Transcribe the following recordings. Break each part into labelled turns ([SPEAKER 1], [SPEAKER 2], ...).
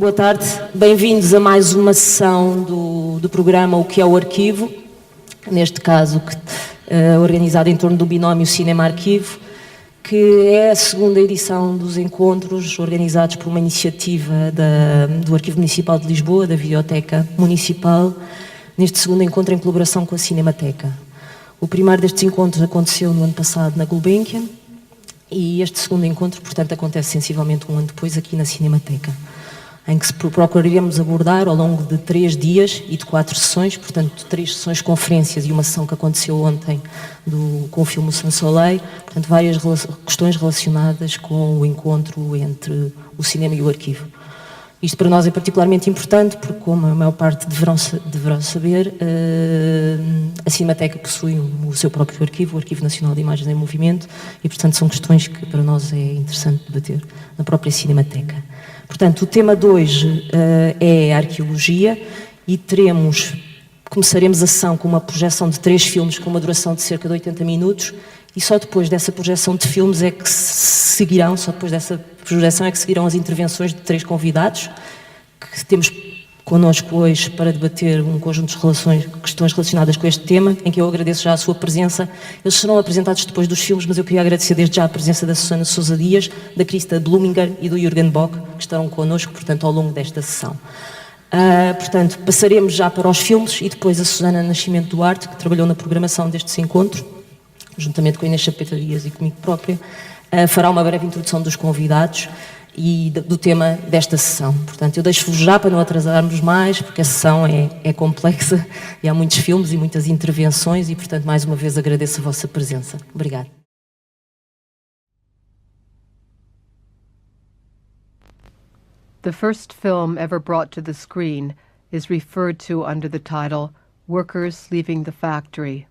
[SPEAKER 1] Boa tarde, bem-vindos a mais uma sessão do programa O que é o Arquivo, neste caso organizado em torno do binómio Cinema-Arquivo, que é a segunda edição dos encontros organizados por uma iniciativa do Arquivo Municipal de Lisboa, da Biblioteca Municipal, neste segundo encontro em colaboração com a Cinemateca. O primeiro destes encontros aconteceu no ano passado na Gulbenkian e este segundo encontro, portanto, acontece sensivelmente um ano depois aqui na Cinemateca, em que procuraremos abordar ao longo de 3 dias e de 4 sessões, portanto 3 sessões de conferências e uma sessão que aconteceu ontem com o filme O Sans Soleil, portanto várias questões relacionadas com o encontro entre o cinema e o arquivo. Isto para nós é particularmente importante porque, como a maior parte deverão saber, a Cinemateca possui o seu próprio arquivo, o Arquivo Nacional de Imagens em Movimento, e portanto são questões que para nós é interessante debater na própria Cinemateca. Portanto, o tema de hoje é a arqueologia e começaremos a sessão com uma projeção de 3 filmes com uma duração de cerca de 80 minutos e só depois dessa projeção de filmes é que seguirão, as intervenções de 3 convidados que temos connosco hoje para debater um conjunto de questões relacionadas com este tema, em que eu agradeço já a sua presença. Eles serão apresentados depois dos filmes, mas eu queria agradecer desde já a presença da Susana Sousa Dias, da Krista Bluminger e do Jürgen Bock, que estarão connosco, portanto, ao longo desta sessão. Portanto, passaremos já para os filmes e depois a Susana Nascimento Duarte, que trabalhou na programação deste encontro, juntamente com a Inês Chapeta Dias e comigo própria, fará uma breve introdução dos convidados e do tema desta sessão. Portanto, eu deixo-vos já para não atrasarmos mais, porque a sessão é complexa e há muitos filmes e muitas intervenções e, portanto, mais uma vez agradeço a vossa presença. Obrigada.
[SPEAKER 2] The first film ever brought to the screen is referred to under the title Workers Leaving the Factory.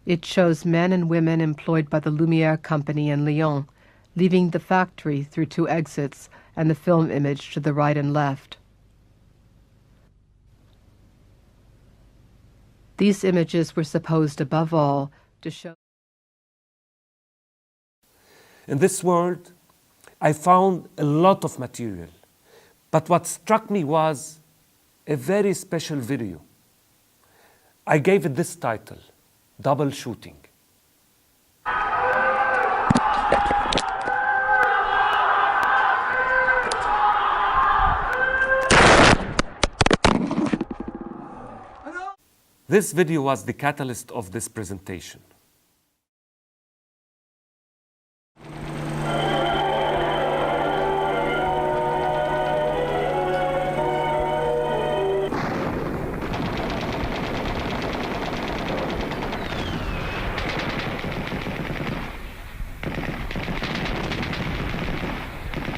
[SPEAKER 2] It shows men and women employed by the Lumière Company in Lyon, leaving the factory through 2 exits and the film image to the right and left. These images were supposed, above all, to show...
[SPEAKER 3] In this world, I found a lot of material, but what struck me was a very special video. I gave it this title, Double Shooting. This video was the catalyst of this presentation.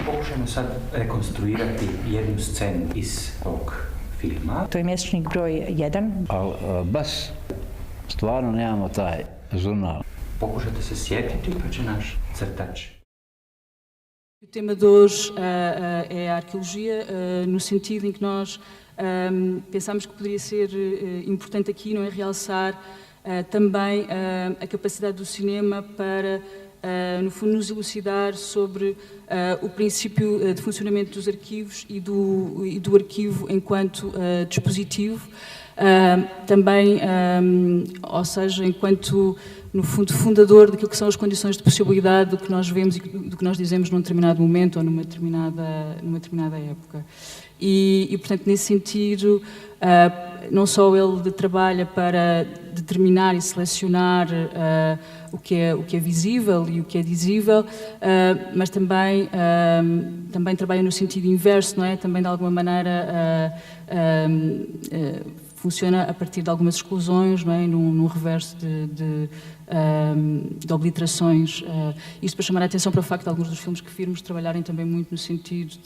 [SPEAKER 4] Pokušajmo sad rekonstruirati jednu scenu iz ovog filma.
[SPEAKER 5] To je mjesečnik broj 1.
[SPEAKER 6] Ali baš stvarno nemamo taj žurnal.
[SPEAKER 4] Pokušajte se sjetiti pa će naš crtač.
[SPEAKER 7] O tema de hoje é a arqueologia, no sentido em que nós pensámos que poderia ser importante aqui, não é, realçar também a capacidade do cinema para, no fundo, nos elucidar sobre o princípio de funcionamento dos arquivos e do arquivo enquanto dispositivo, também, ou seja, enquanto, no fundo, fundador daquilo que são as condições de possibilidade do que nós vemos e do que nós dizemos num determinado momento ou numa determinada época. E, portanto, nesse sentido, não só ele trabalha para determinar e selecionar o que é visível e o que é dizível, mas também trabalha no sentido inverso, não é? Também, de alguma maneira, funciona a partir de algumas exclusões, não é? Num reverso de obliterações. Isto para chamar a atenção para o facto de alguns dos filmes que vimos trabalharem também muito no sentido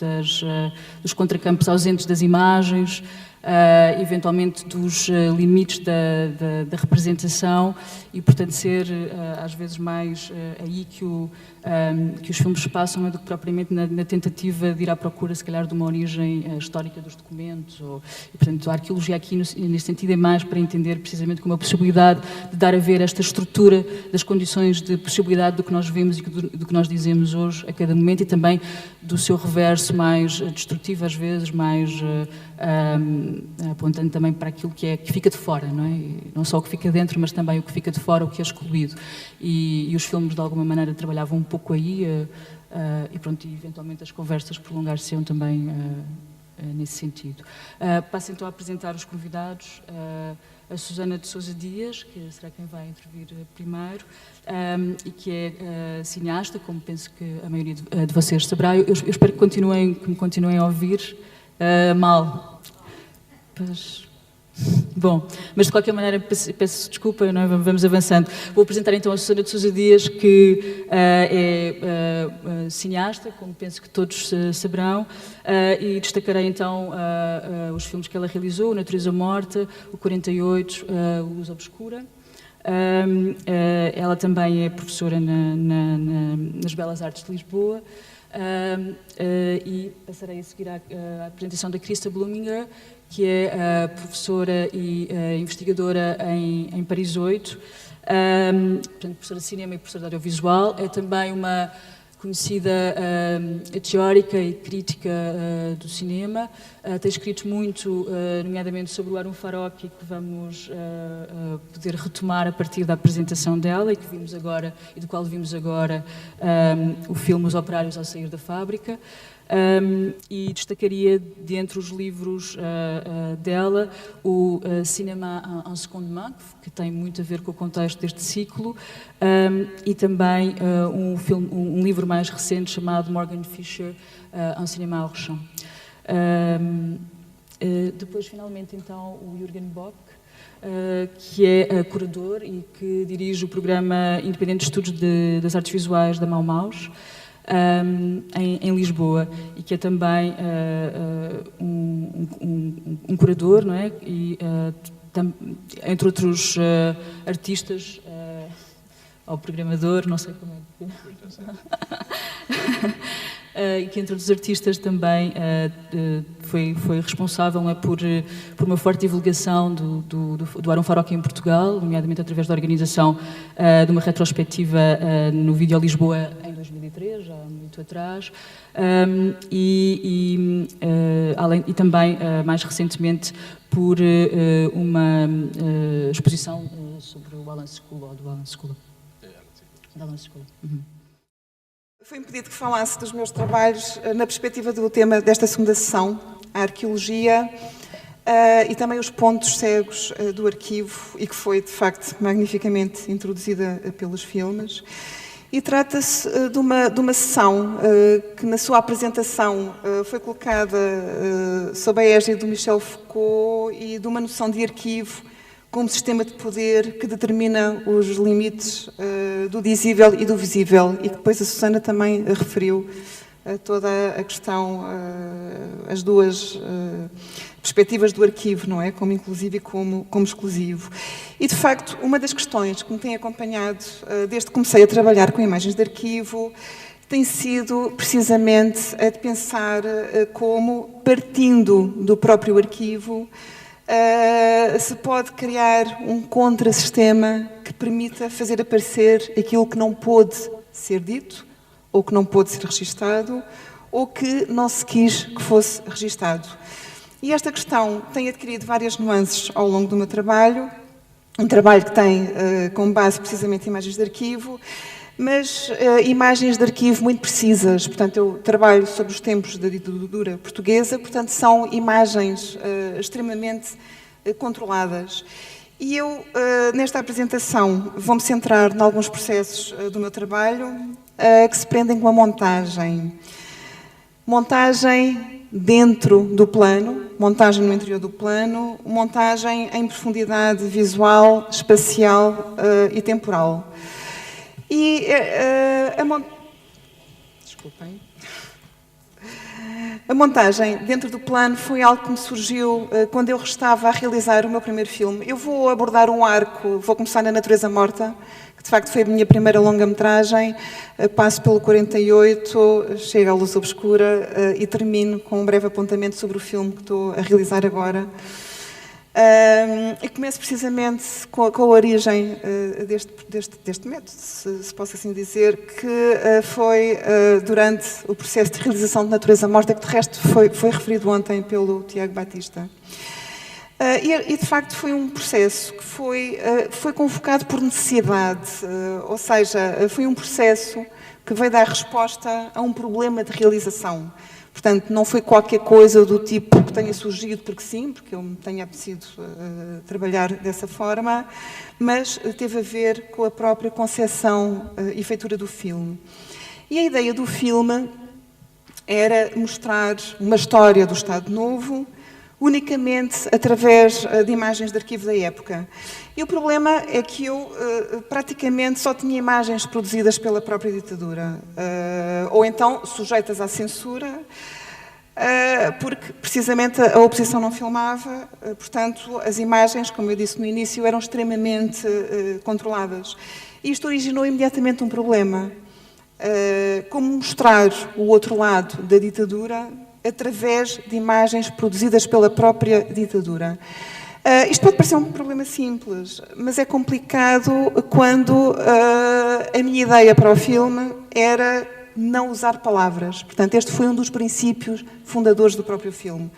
[SPEAKER 7] dos contracampos ausentes das imagens, eventualmente dos limites da representação e, portanto, ser às vezes mais aí que os filmes se passam do que propriamente na tentativa de ir à procura, se calhar, de uma origem histórica dos documentos. E, portanto, a arqueologia aqui, nesse sentido, é mais para entender precisamente como a possibilidade de dar a ver esta estrutura altura das condições de possibilidade do que nós vemos e do que nós dizemos hoje a cada momento, e também do seu reverso mais destrutivo às vezes, mais apontando também para aquilo que fica de fora, não é? E não só o que fica dentro, mas também o que fica de fora, o que é excluído. E os filmes de alguma maneira trabalhavam um pouco aí e pronto, e eventualmente as conversas prolongar-se-iam também nesse sentido. Passo então a apresentar os convidados. A Susana de Sousa Dias, que será quem vai intervir primeiro, e que é cineasta, como penso que a maioria de vocês saberá. Eu espero que me continuem a ouvir mal. Pois... Bom, mas de qualquer maneira peço desculpa, não é? Vamos avançando. Vou apresentar então a Susana de Sousa Dias, que é cineasta, como penso que todos saberão, e destacarei então os filmes que ela realizou: O Natureza Morta, o 48, Luz Obscura. Ela também é professora nas Belas Artes de Lisboa. E passarei a seguir à apresentação da Christa Bluminger, que é professora e investigadora em Paris 8, portanto, professora de cinema e professora de audiovisual. É também uma conhecida teórica e crítica do cinema. Tem escrito muito, nomeadamente sobre o Harun Farocki, que vamos poder retomar a partir da apresentação dela e que vimos agora, e do qual vimos agora o filme Os Operários ao Sair da Fábrica. E destacaria, dentre os livros dela, o Cinéma en seconde main, que tem muito a ver com o contexto deste ciclo, e também um livro mais recente chamado Morgan Fisher, Un cinéma hors champ. Depois, finalmente, então, o Jürgen Bock, que é curador e que dirige o programa Independente de Estudos das Artes Visuais da Mau Maus, em Lisboa, e que é também um curador, não é? E, entre outros artistas, ou programador, não sei como é que... e que entre outros artistas também foi responsável, não é, por uma forte divulgação do Harun Farocki em Portugal, nomeadamente através da organização de uma retrospectiva no Vídeo Lisboa em 2003, já muito atrás, e também, mais recentemente, por uma exposição sobre o Alan Sekula, ou do Alan Sekula.
[SPEAKER 8] Foi-me pedido que falasse dos meus trabalhos na perspectiva do tema desta segunda sessão, a arqueologia e também os pontos cegos do arquivo, e que foi, de facto, magnificamente introduzida pelos filmes. E trata-se de uma sessão que, na sua apresentação, foi colocada sob a égide do Michel Foucault e de uma noção de arquivo como sistema de poder que determina os limites do dizível e do visível, e que depois a Susana também referiu toda a questão, as duas perspectivas do arquivo, não é? Como inclusivo e como exclusivo. E, de facto, uma das questões que me tem acompanhado desde que comecei a trabalhar com imagens de arquivo tem sido, precisamente, a de pensar como, partindo do próprio arquivo, se pode criar um contrassistema que permita fazer aparecer aquilo que não pôde ser dito, ou que não pôde ser registado, ou que não se quis que fosse registado. E esta questão tem adquirido várias nuances ao longo do meu trabalho, um trabalho que tem como base precisamente imagens de arquivo, mas imagens de arquivo muito precisas. Portanto, eu trabalho sobre os tempos da ditadura portuguesa, portanto, são imagens extremamente controladas. E eu, nesta apresentação, vou-me centrar em alguns processos do meu trabalho que se prendem com a montagem. Montagem dentro do plano, montagem no interior do plano, montagem em profundidade visual, espacial e temporal. E a montagem dentro do plano foi algo que me surgiu quando eu estava a realizar o meu primeiro filme. Eu vou abordar um arco, vou começar na Natureza Morta, que de facto foi a minha primeira longa-metragem, passo pelo 48, chego à Luz Obscura e termino com um breve apontamento sobre o filme que estou a realizar agora. E começo precisamente com a origem deste método, se posso assim dizer, que foi durante o processo de realização de Natureza Morta, que de resto foi referido ontem pelo Tiago Batista. E de facto foi um processo que foi convocado por necessidade, ou seja, foi um processo que veio dar resposta a um problema de realização. Portanto, não foi qualquer coisa do tipo que tenha surgido porque sim, porque eu me tenha apetecido trabalhar dessa forma, mas teve a ver com a própria concepção e feitura do filme. E a ideia do filme era mostrar uma história do Estado Novo, unicamente através de imagens de arquivo da época. E o problema é que eu praticamente só tinha imagens produzidas pela própria ditadura, ou então sujeitas à censura, porque precisamente a oposição não filmava, portanto as imagens, como eu disse no início, eram extremamente controladas. E isto originou imediatamente um problema. Como mostrar o outro lado da ditadura através de imagens produzidas pela própria ditadura. Isto pode parecer um problema simples, mas é complicado quando a minha ideia para o filme era não usar palavras. Portanto, este foi um dos princípios fundadores do próprio filme.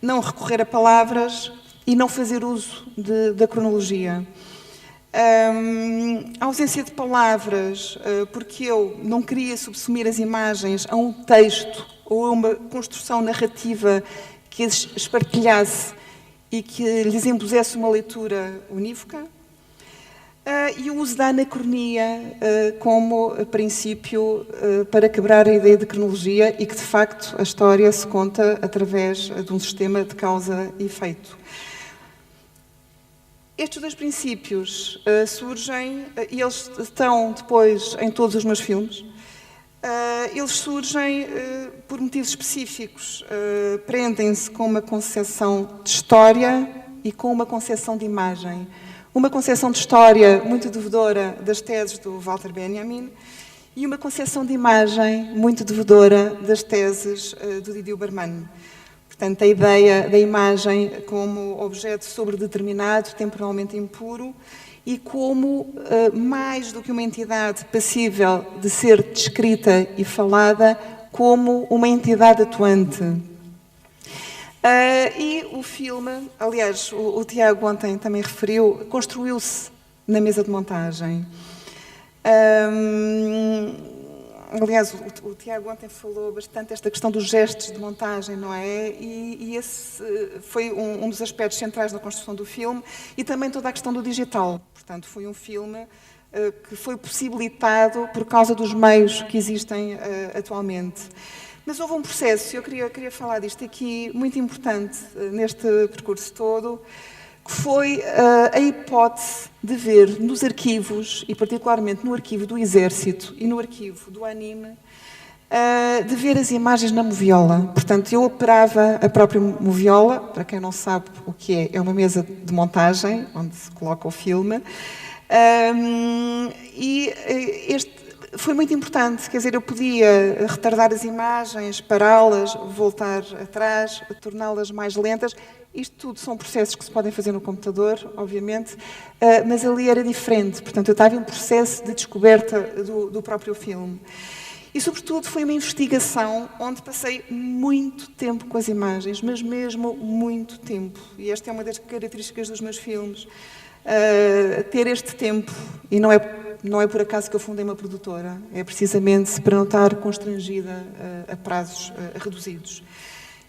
[SPEAKER 8] Não recorrer a palavras e não fazer uso da cronologia. A ausência de palavras, porque eu não queria subsumir as imagens a um texto ou a uma construção narrativa que as espartilhasse e que lhes impusesse uma leitura unívoca, e o uso da anacronia como princípio para quebrar a ideia de cronologia e que, de facto, a história se conta através de um sistema de causa e efeito. Estes dois princípios surgem, e eles estão depois em todos os meus filmes. Eles surgem por motivos específicos, prendem-se com uma concepção de história e com uma concepção de imagem. Uma concepção de história muito devedora das teses do Walter Benjamin e uma concepção de imagem muito devedora das teses do Didier Berman. Portanto, a ideia da imagem como objeto sobredeterminado, temporalmente impuro, e como, mais do que uma entidade passível de ser descrita e falada, como uma entidade atuante. E o filme, aliás, o Tiago ontem também referiu, construiu-se na mesa de montagem. Aliás, o Tiago ontem falou bastante esta questão dos gestos de montagem, não é? E esse foi um dos aspectos centrais na construção do filme e também toda a questão do digital. Portanto, foi um filme que foi possibilitado por causa dos meios que existem atualmente. Mas houve um processo, eu queria falar disto aqui, muito importante neste percurso todo, que foi a hipótese de ver nos arquivos, e particularmente no arquivo do Exército e no arquivo do Anime, de ver as imagens na moviola. Portanto, eu operava a própria moviola, para quem não sabe o que é uma mesa de montagem, onde se coloca o filme, e este foi muito importante, quer dizer, eu podia retardar as imagens, pará-las, voltar atrás, torná-las mais lentas. Isto tudo são processos que se podem fazer no computador, obviamente, mas ali era diferente. Portanto, eu estava em processo de descoberta do próprio filme. E, sobretudo, foi uma investigação onde passei muito tempo com as imagens, mas mesmo muito tempo. E esta é uma das características dos meus filmes. Ter este tempo, e não é por acaso que eu fundei uma produtora, é precisamente para não estar constrangida a prazos reduzidos.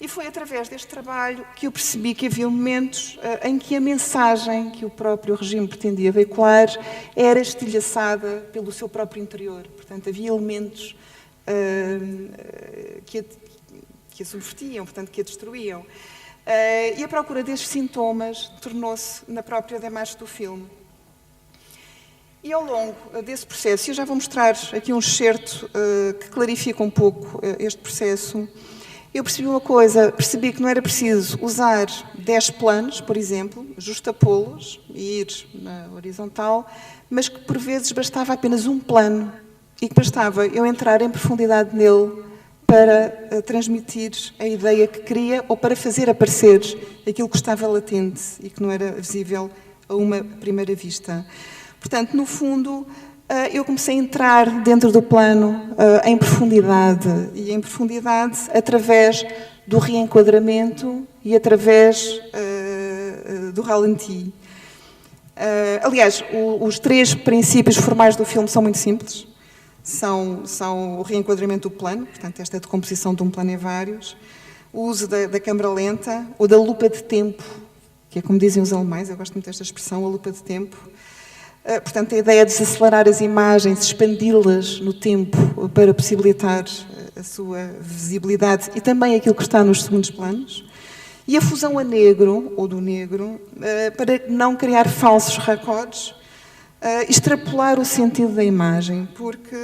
[SPEAKER 8] E foi através deste trabalho que eu percebi que havia momentos em que a mensagem que o próprio regime pretendia veicular era estilhaçada pelo seu próprio interior. Portanto, havia elementos que a subvertiam, portanto, que a destruíam. E a procura destes sintomas tornou-se na própria demais do filme. E ao longo desse processo, eu já vou mostrar aqui um excerto que clarifica um pouco este processo, eu percebi uma coisa, percebi que não era preciso usar 10 planos, por exemplo, justapô-los e ir na horizontal, mas que por vezes bastava apenas um plano e que bastava eu entrar em profundidade nele para transmitir a ideia que queria ou para fazer aparecer aquilo que estava latente e que não era visível a uma primeira vista. Portanto, no fundo, eu comecei a entrar dentro do plano em profundidade, e em profundidade através do reenquadramento e através do ralenti. Aliás, os 3 princípios formais do filme são muito simples. São o reenquadramento do plano, portanto, esta decomposição de um plano em vários, o uso da câmara lenta ou da lupa de tempo, que é como dizem os alemães, eu gosto muito desta expressão, a lupa de tempo. Portanto, a ideia de desacelerar as imagens, expandi-las no tempo para possibilitar a sua visibilidade e também aquilo que está nos segundos planos. E a fusão a negro, ou do negro, para não criar falsos recordes, extrapolar o sentido da imagem, porque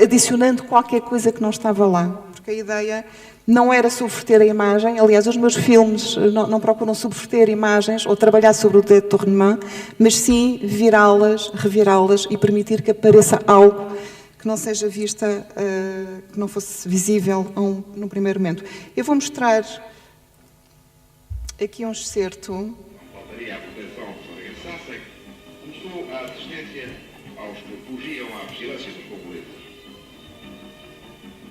[SPEAKER 8] adicionando qualquer coisa que não estava lá. Porque a ideia não era subverter a imagem. Aliás, os meus filmes não procuram subverter imagens ou trabalhar sobre o détournement, mas sim virá-las, revirá-las e permitir que apareça algo que não seja vista, que não fosse visível num primeiro momento. Eu vou mostrar aqui um excerto.
[SPEAKER 9] Faltaria a proteção que se arregaçassem, começou a assistência aos que fugiam à vigilância dos borboletas.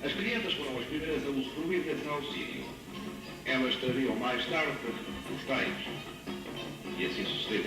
[SPEAKER 9] As crianças foram as primeiras a usufruir desse auxílio. Elas trariam mais tarde os tais. E assim sucedeu.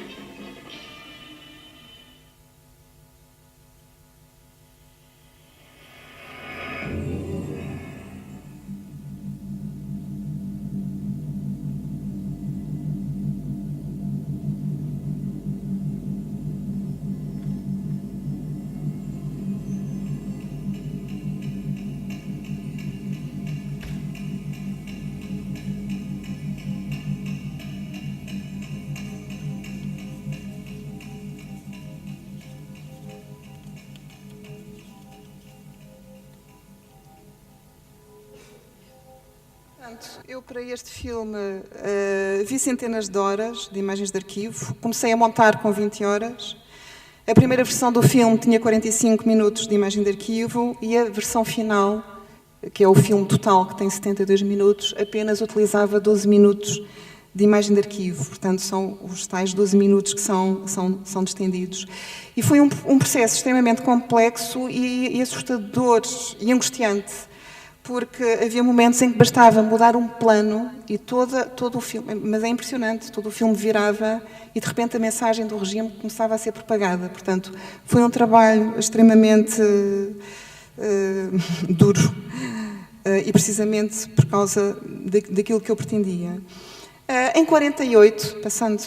[SPEAKER 8] Eu, para este filme, vi centenas de horas de imagens de arquivo. Comecei a montar com 20 horas. A primeira versão do filme tinha 45 minutos de imagem de arquivo e a versão final, que é o filme total, que tem 72 minutos, apenas utilizava 12 minutos de imagem de arquivo. Portanto, são os tais 12 minutos que são distendidos. E foi um processo extremamente complexo e assustador e angustiante, porque havia momentos em que bastava mudar um plano e todo o filme, mas é impressionante, todo o filme virava e de repente a mensagem do regime começava a ser propagada. Portanto, foi um trabalho extremamente duro e precisamente por causa daquilo que eu pretendia. Em 48, passando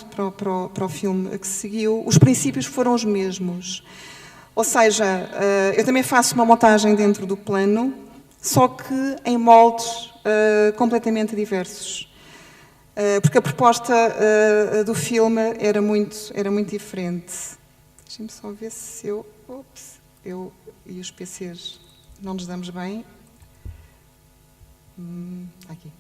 [SPEAKER 8] para o filme que seguiu, os princípios foram os mesmos. Ou seja, eu também faço uma montagem dentro do plano, só que em moldes completamente diversos. Porque a proposta do filme era muito diferente. Deixem-me só ver se eu e os PCs não nos damos bem. Aqui.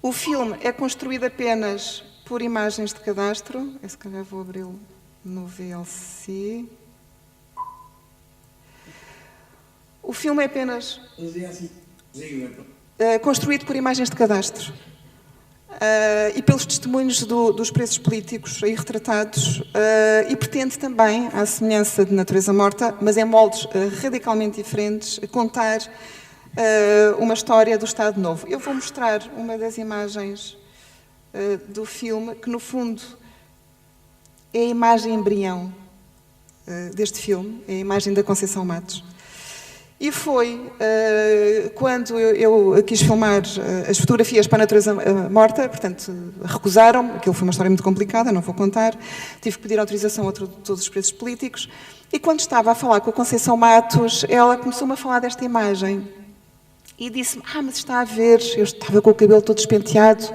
[SPEAKER 8] O filme é construído apenas por imagens de cadastro. Eu se calhar vou abri-lo no VLC. O filme é apenas construído por imagens de cadastro e pelos testemunhos dos presos políticos aí retratados e pretende também, à semelhança de Natureza Morta, mas em moldes radicalmente diferentes, contar uma história do Estado Novo. Eu vou mostrar uma das imagens do filme, que no fundo é a imagem embrião deste filme, é a imagem da Conceição Matos. E foi quando eu quis filmar as fotografias para a Natureza Morta, portanto, recusaram-me, aquilo foi uma história muito complicada, não vou contar, tive que pedir autorização a todos os presos políticos, e quando estava a falar com a Conceição Matos, ela começou-me a falar desta imagem, e disse-me, mas está a ver, eu estava com o cabelo todo despenteado,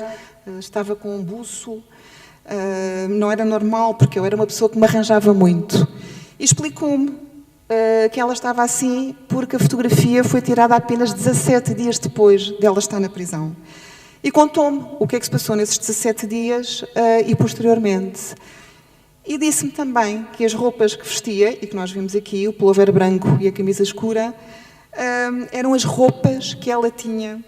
[SPEAKER 8] estava com um buço, não era normal, porque eu era uma pessoa que me arranjava muito. E explicou-me que ela estava assim porque a fotografia foi tirada apenas 17 dias depois dela estar na prisão. E contou-me o que é que se passou nesses 17 dias e posteriormente. E disse-me também que as roupas que vestia, e que nós vimos aqui, o pullover branco e a camisa escura, eram as roupas que ela tinha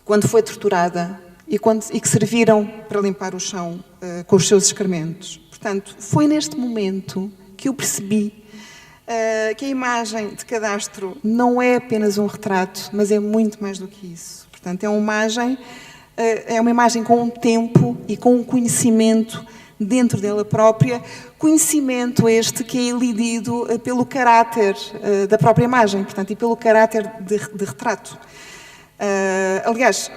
[SPEAKER 8] quando foi torturada e que serviram para limpar o chão com os seus excrementos. Portanto, foi neste momento que eu percebi que a imagem de cadastro não é apenas um retrato, mas é muito mais do que isso. Portanto, é uma imagem com um tempo e com um conhecimento dentro dela própria, conhecimento este que é elidido pelo caráter da própria imagem, portanto, e pelo caráter de retrato. Aliás,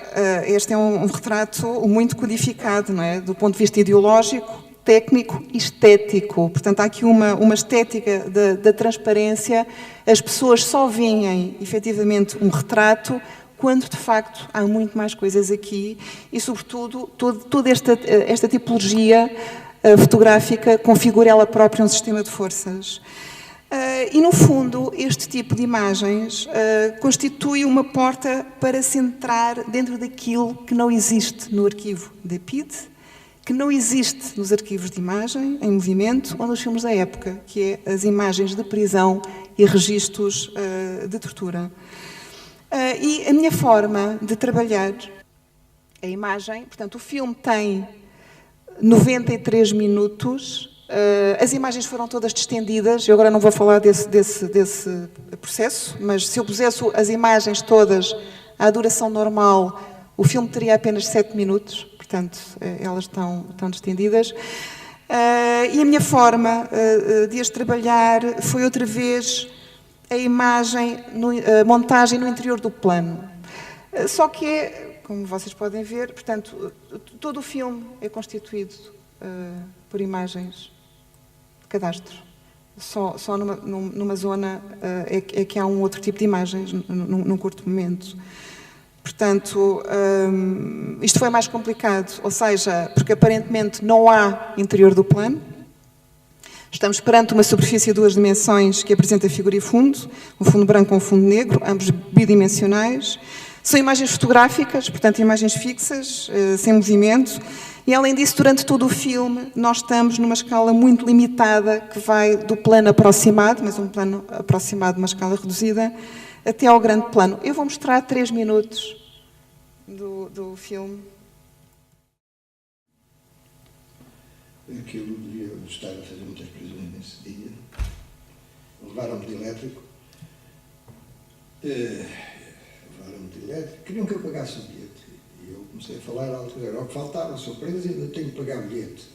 [SPEAKER 8] este é um retrato muito codificado, não é? Do ponto de vista ideológico, técnico e estético. Portanto, há aqui uma estética da transparência. As pessoas só veem, efetivamente, um retrato quando, de facto, há muito mais coisas aqui e, sobretudo, toda esta tipologia fotográfica configura ela própria um sistema de forças. E, no fundo, este tipo de imagens constitui uma porta para se entrar dentro daquilo que não existe no arquivo da PIDE, que não existe nos arquivos de imagem, em movimento, ou nos filmes da época, que é as imagens de prisão e registros de tortura. E a minha forma de trabalhar a imagem, portanto, o filme tem 93 minutos, as imagens foram todas distendidas, eu agora não vou falar desse processo, mas se eu pusesse as imagens todas à duração normal, o filme teria apenas 7 minutos, portanto, elas estão distendidas. E a minha forma de as trabalhar foi outra vez a imagem, a montagem no interior do plano. Só que é, como vocês podem ver, portanto, todo o filme é constituído por imagens de cadastro. Só numa zona é que há um outro tipo de imagens, num curto momento. Portanto, isto foi mais complicado, ou seja, porque aparentemente não há interior do plano. Estamos perante uma superfície de 2 dimensões que apresenta figura e fundo, um fundo branco com um fundo negro, ambos bidimensionais. São imagens fotográficas, portanto, imagens fixas, sem movimento. E, além disso, durante todo o filme, nós estamos numa escala muito limitada, que vai do plano aproximado, mas um plano aproximado de uma escala reduzida, até ao grande plano. Eu vou mostrar 3 minutos do filme.
[SPEAKER 10] Aquilo devia estar a fazer muitas prisões nesse dia. Levaram-me de elétrico. Queriam que eu pagasse o bilhete. E eu comecei a falar alto, era o que faltava, sou preso e ainda tenho que pagar o bilhete.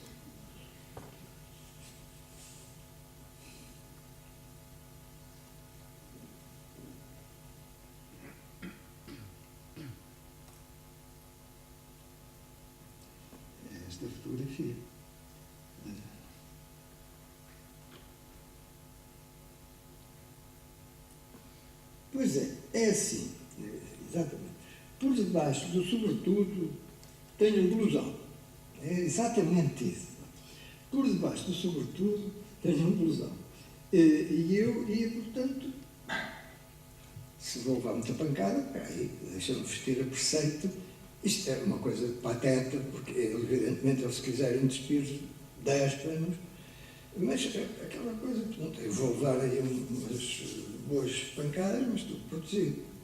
[SPEAKER 10] Esta fotografia. Pois é assim, exatamente. Por debaixo do sobretudo tenho um blusão. É exatamente isso. Por debaixo do sobretudo tenho um blusão. E portanto, se vou levar muita pancada, peraí, deixa-me vestir a preceito. Isto é uma coisa pateta, porque evidentemente eles quiserem despir 10 planos, mas aquela coisa, portanto, eu vou levar aí umas boas pancadas, mas tudo protegido.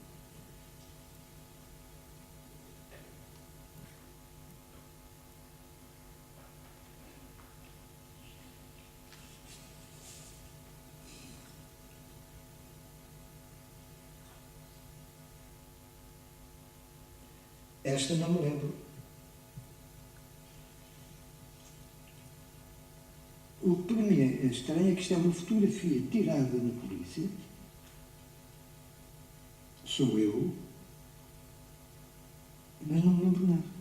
[SPEAKER 10] Esta não me lembro. O que para mim é estranho é que isto é uma fotografia tirada na polícia. Sou eu, mas não me lembro nada.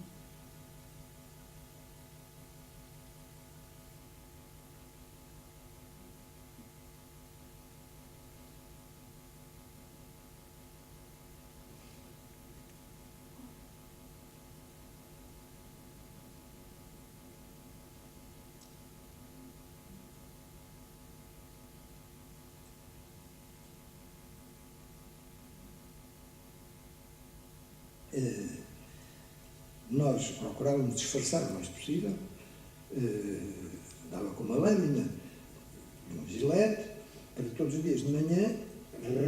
[SPEAKER 10] Nós procurávamos disfarçar o mais possível, dava com uma lâmina, um gilete, para todos os dias de manhã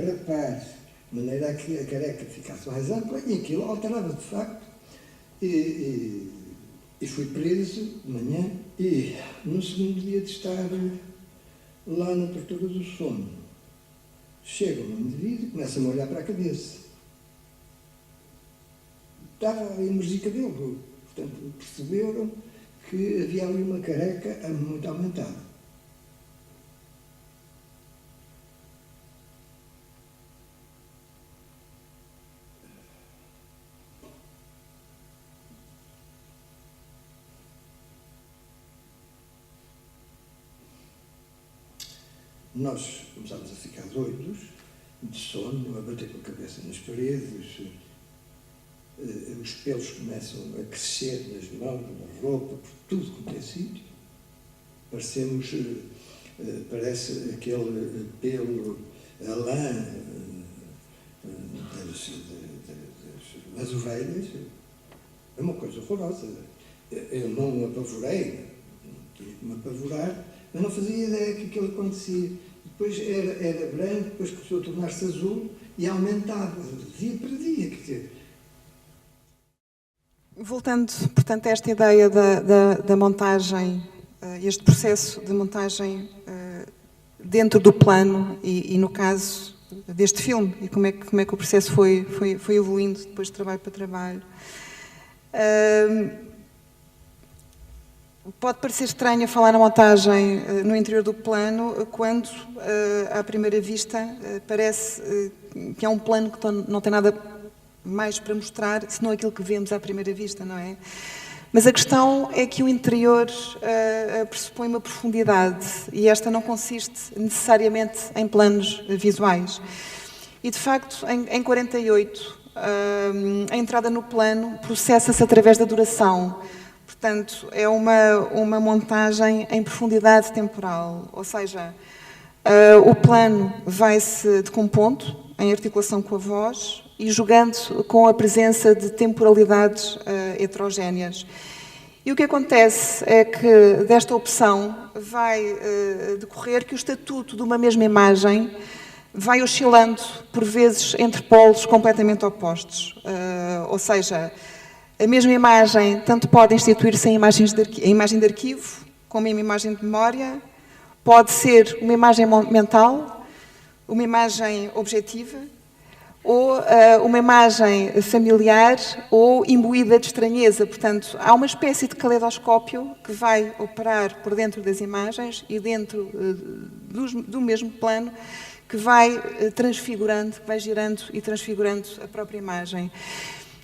[SPEAKER 10] rapar de maneira a que a careca ficasse mais ampla, e aquilo alterava de facto. E fui preso de manhã, e no segundo dia de estar lá na abertura do sono, chega um indivíduo e começa-me a olhar para a cabeça. Estava a emergir cabelo, portanto perceberam que havia ali uma careca muito aumentada. Nós começámos a ficar doidos, de sono, a bater com a cabeça nas paredes, os pelos começam a crescer nas mãos, na roupa, por tudo quanto é sítio. Parece aquele pelo, a lã das ovelhas. É uma coisa horrorosa. Eu não me apavorei, não tinha que me apavorar, mas não fazia ideia que aquilo acontecia. Depois era branco, depois começou a tornar-se azul e aumentava, dia para dia, quer dizer.
[SPEAKER 8] Voltando, portanto, a esta ideia da montagem, este processo de montagem dentro do plano e no caso deste filme, e como é que o processo foi evoluindo depois de trabalho para trabalho. Pode parecer estranho falar na montagem no interior do plano quando, à primeira vista, parece que é um plano que não tem nada mais para mostrar, senão aquilo que vemos à primeira vista, não é? Mas a questão é que o interior pressupõe uma profundidade, e esta não consiste necessariamente em planos visuais. E, de facto, em 48, a entrada no plano processa-se através da duração. Portanto, é uma montagem em profundidade temporal, ou seja, o plano vai-se decompondo em articulação com a voz e jogando com a presença de temporalidades heterogéneas. E o que acontece é que desta opção vai decorrer que o estatuto de uma mesma imagem vai oscilando, por vezes, entre polos completamente opostos. Ou seja, a mesma imagem tanto pode instituir-se em imagem de arquivo, como em uma imagem de memória, pode ser uma imagem mental, uma imagem objetiva, ou uma imagem familiar ou imbuída de estranheza. Portanto, há uma espécie de caleidoscópio que vai operar por dentro das imagens e dentro do mesmo plano, que vai transfigurando, vai girando e transfigurando a própria imagem.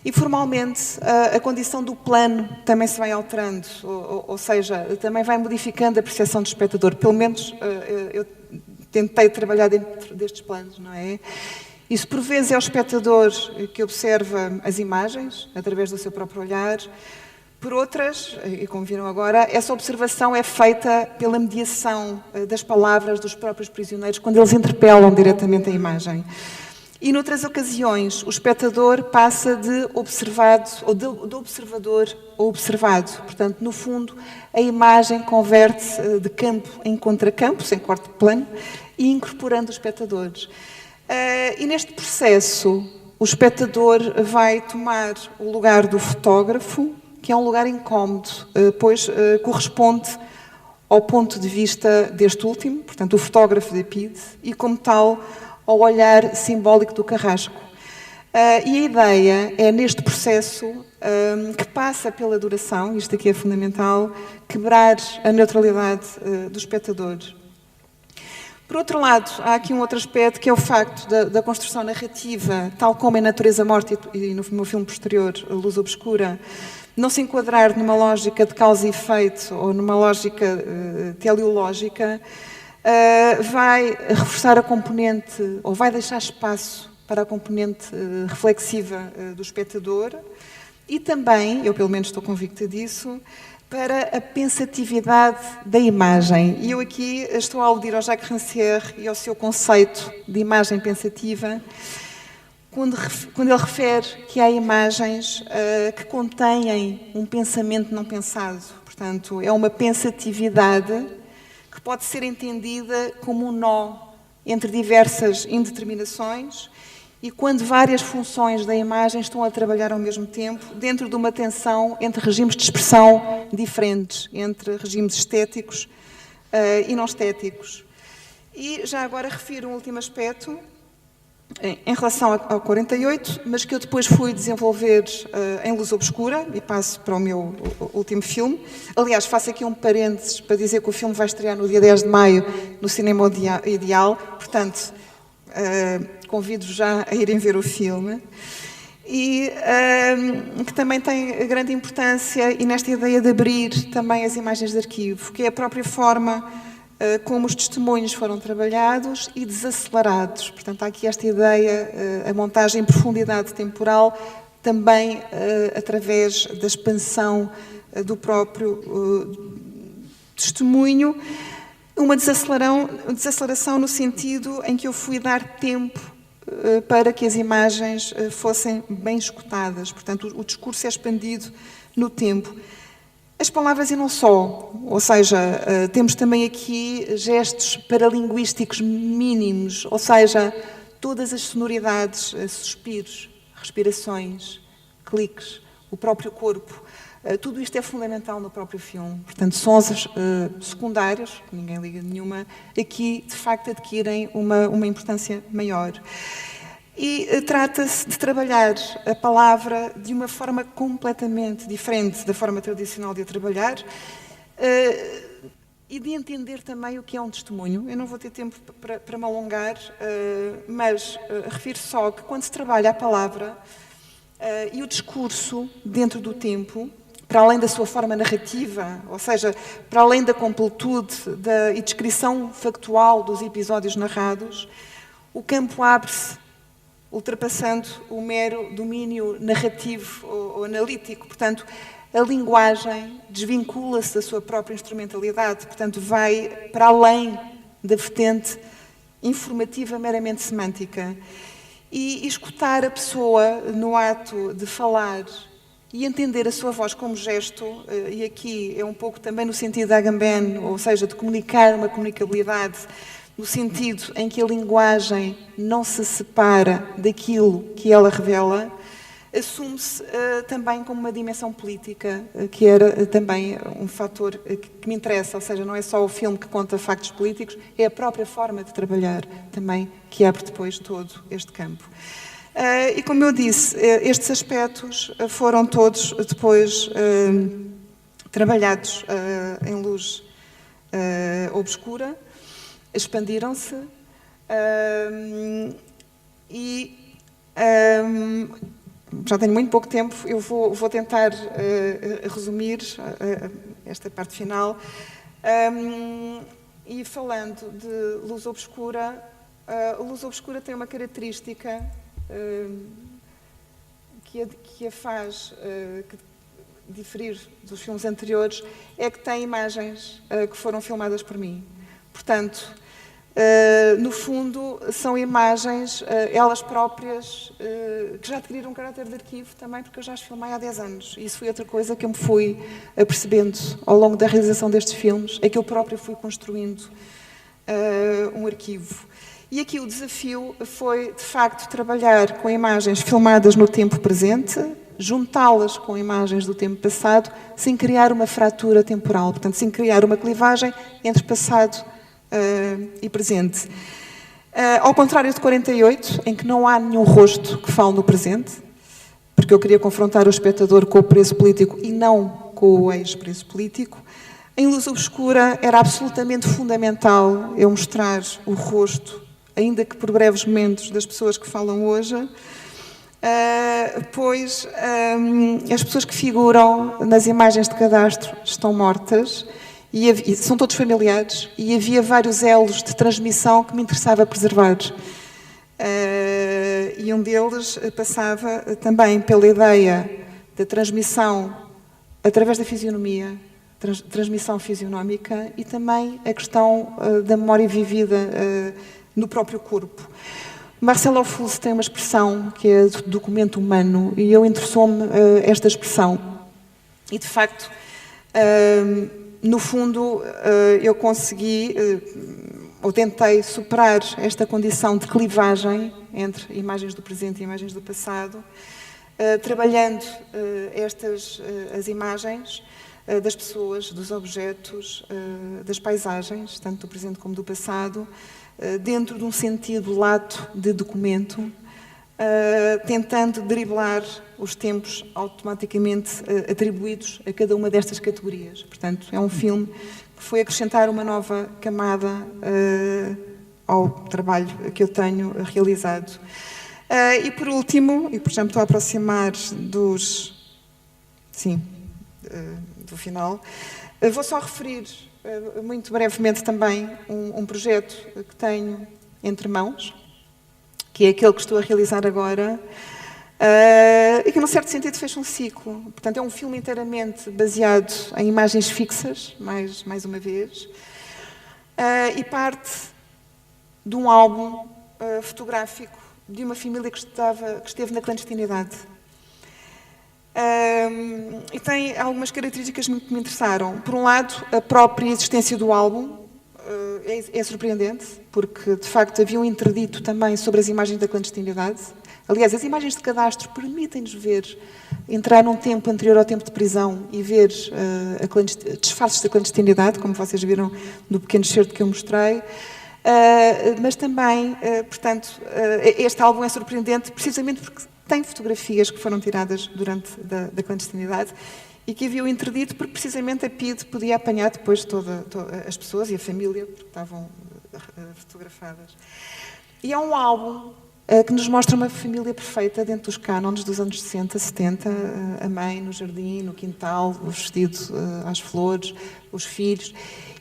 [SPEAKER 8] E, formalmente, a condição do plano também se vai alterando, ou seja, também vai modificando a percepção do espectador. Pelo menos eu tentei trabalhar dentro destes planos, não é? Isso, por vezes, é o espectador que observa as imagens, através do seu próprio olhar. Por outras, e como viram agora, essa observação é feita pela mediação das palavras dos próprios prisioneiros, quando eles interpelam diretamente a imagem. E, noutras ocasiões, o espectador passa de observado, ou de observador a observado. Portanto, no fundo, a imagem converte-se de campo em contracampo, sem corte de plano, e incorporando os espectadores. E neste processo, o espectador vai tomar o lugar do fotógrafo, que é um lugar incómodo, pois corresponde ao ponto de vista deste último, portanto, o fotógrafo de Epide, e como tal, ao olhar simbólico do Carrasco. E a ideia é, neste processo, que passa pela duração, isto aqui é fundamental, quebrar a neutralidade do espectador. Por outro lado, há aqui um outro aspecto, que é o facto da construção narrativa, tal como em Natureza Morta e no meu filme posterior, Luz Obscura, não se enquadrar numa lógica de causa e efeito ou numa lógica teleológica, vai reforçar a componente, ou vai deixar espaço para a componente reflexiva do espectador e também, eu pelo menos estou convicta disso, para a pensatividade da imagem. E eu aqui estou a aludir ao Jacques Rancière e ao seu conceito de imagem pensativa, quando ele refere que há imagens que contêm um pensamento não pensado. Portanto, é uma pensatividade que pode ser entendida como um nó entre diversas indeterminações e quando várias funções da imagem estão a trabalhar ao mesmo tempo, dentro de uma tensão entre regimes de expressão diferentes, entre regimes estéticos e não estéticos. E já agora refiro um último aspecto, em relação ao 48, mas que eu depois fui desenvolver em Luz Obscura, e passo para o meu último filme. Aliás, faço aqui um parênteses para dizer que o filme vai estrear no dia 10 de maio no Cinema Ideal, portanto, convido-vos já a irem ver o filme. E que também tem grande importância e nesta ideia de abrir também as imagens de arquivo, que é a própria forma como os testemunhos foram trabalhados e desacelerados. Portanto, há aqui esta ideia, a montagem em profundidade temporal, também através da expansão do próprio testemunho, uma desaceleração no sentido em que eu fui dar tempo para que as imagens fossem bem escutadas. Portanto, o discurso é expandido no tempo. As palavras e não só, ou seja, temos também aqui gestos paralinguísticos mínimos, ou seja, todas as sonoridades, suspiros, respirações, cliques, o próprio corpo, tudo isto é fundamental no próprio filme. Portanto, sons secundários, que ninguém liga nenhuma, aqui de facto adquirem uma importância maior. E trata-se de trabalhar a palavra de uma forma completamente diferente da forma tradicional de a trabalhar e de entender também o que é um testemunho. Eu não vou ter tempo para me alongar, mas refiro só que quando se trabalha a palavra e o discurso dentro do tempo, para além da sua forma narrativa, ou seja, para além da completude e descrição factual dos episódios narrados, o campo abre-se, ultrapassando o mero domínio narrativo ou analítico. Portanto, a linguagem desvincula-se da sua própria instrumentalidade, portanto, vai para além da vertente informativa meramente semântica. E escutar a pessoa no ato de falar e entender a sua voz como gesto, e aqui é um pouco também no sentido da Agamben, ou seja, de comunicar uma comunicabilidade, no sentido em que a linguagem não se separa daquilo que ela revela, assume-se também como uma dimensão política, que era também um fator que me interessa, ou seja, não é só o filme que conta factos políticos, é a própria forma de trabalhar também que abre depois todo este campo. E como eu disse, estes aspectos foram todos depois trabalhados em Luz Obscura, expandiram-se e já tenho muito pouco tempo, eu vou tentar resumir esta parte final. E falando de Luz Obscura, a Luz Obscura tem uma característica que a faz diferir dos filmes anteriores, é que tem imagens que foram filmadas por mim. Portanto, no fundo, são imagens, elas próprias, que já adquiriram um caráter de arquivo também, porque eu já as filmei há 10 anos. E isso foi outra coisa que eu me fui apercebendo ao longo da realização destes filmes, é que eu própria fui construindo um arquivo. E aqui o desafio foi, de facto, trabalhar com imagens filmadas no tempo presente, juntá-las com imagens do tempo passado, sem criar uma fratura temporal, portanto, sem criar uma clivagem entre passado e presente. Ao contrário de 48, em que não há nenhum rosto que fale no presente, porque eu queria confrontar o espectador com o preso político e não com o ex-preso político, em Luz Obscura era absolutamente fundamental eu mostrar o rosto, ainda que por breves momentos, das pessoas que falam hoje, pois as pessoas que figuram nas imagens de cadastro estão mortas, e são todos familiares, e havia vários elos de transmissão que me interessava preservar. E um deles passava também pela ideia da transmissão através da fisionomia, transmissão fisionómica, e também a questão da memória vivida no próprio corpo. Marcelo Fulce tem uma expressão que é do documento humano, e eu interessou-me esta expressão. E, de facto, no fundo, eu consegui ou tentei superar esta condição de clivagem entre imagens do presente e imagens do passado, trabalhando as imagens das pessoas, dos objetos, das paisagens, tanto do presente como do passado, dentro de um sentido lato de documento, tentando driblar os tempos automaticamente atribuídos a cada uma destas categorias. Portanto, é um filme que foi acrescentar uma nova camada ao trabalho que eu tenho realizado. E por último, e por já me estou a aproximar do final, vou só referir muito brevemente também um projeto que tenho entre mãos, que é aquele que estou a realizar agora, e que, num certo sentido, fecha um ciclo. Portanto, é um filme inteiramente baseado em imagens fixas, mais uma vez, e parte de um álbum fotográfico de uma família que esteve na clandestinidade. E tem algumas características que me interessaram. Por um lado, a própria existência do álbum é surpreendente, porque, de facto, havia um interdito também sobre as imagens da clandestinidade. Aliás, as imagens de cadastro permitem-nos entrar num tempo anterior ao tempo de prisão e ver disfarces da clandestinidade, como vocês viram no pequeno excerto que eu mostrei. Mas também, portanto, este álbum é surpreendente precisamente porque tem fotografias que foram tiradas durante da clandestinidade e que havia o interdito porque precisamente a PIDE podia apanhar depois todas as pessoas e a família, porque estavam fotografadas. E é um álbum que nos mostra uma família perfeita dentro dos cânones dos anos 60, 70, a mãe no jardim, no quintal, o vestido às flores, os filhos.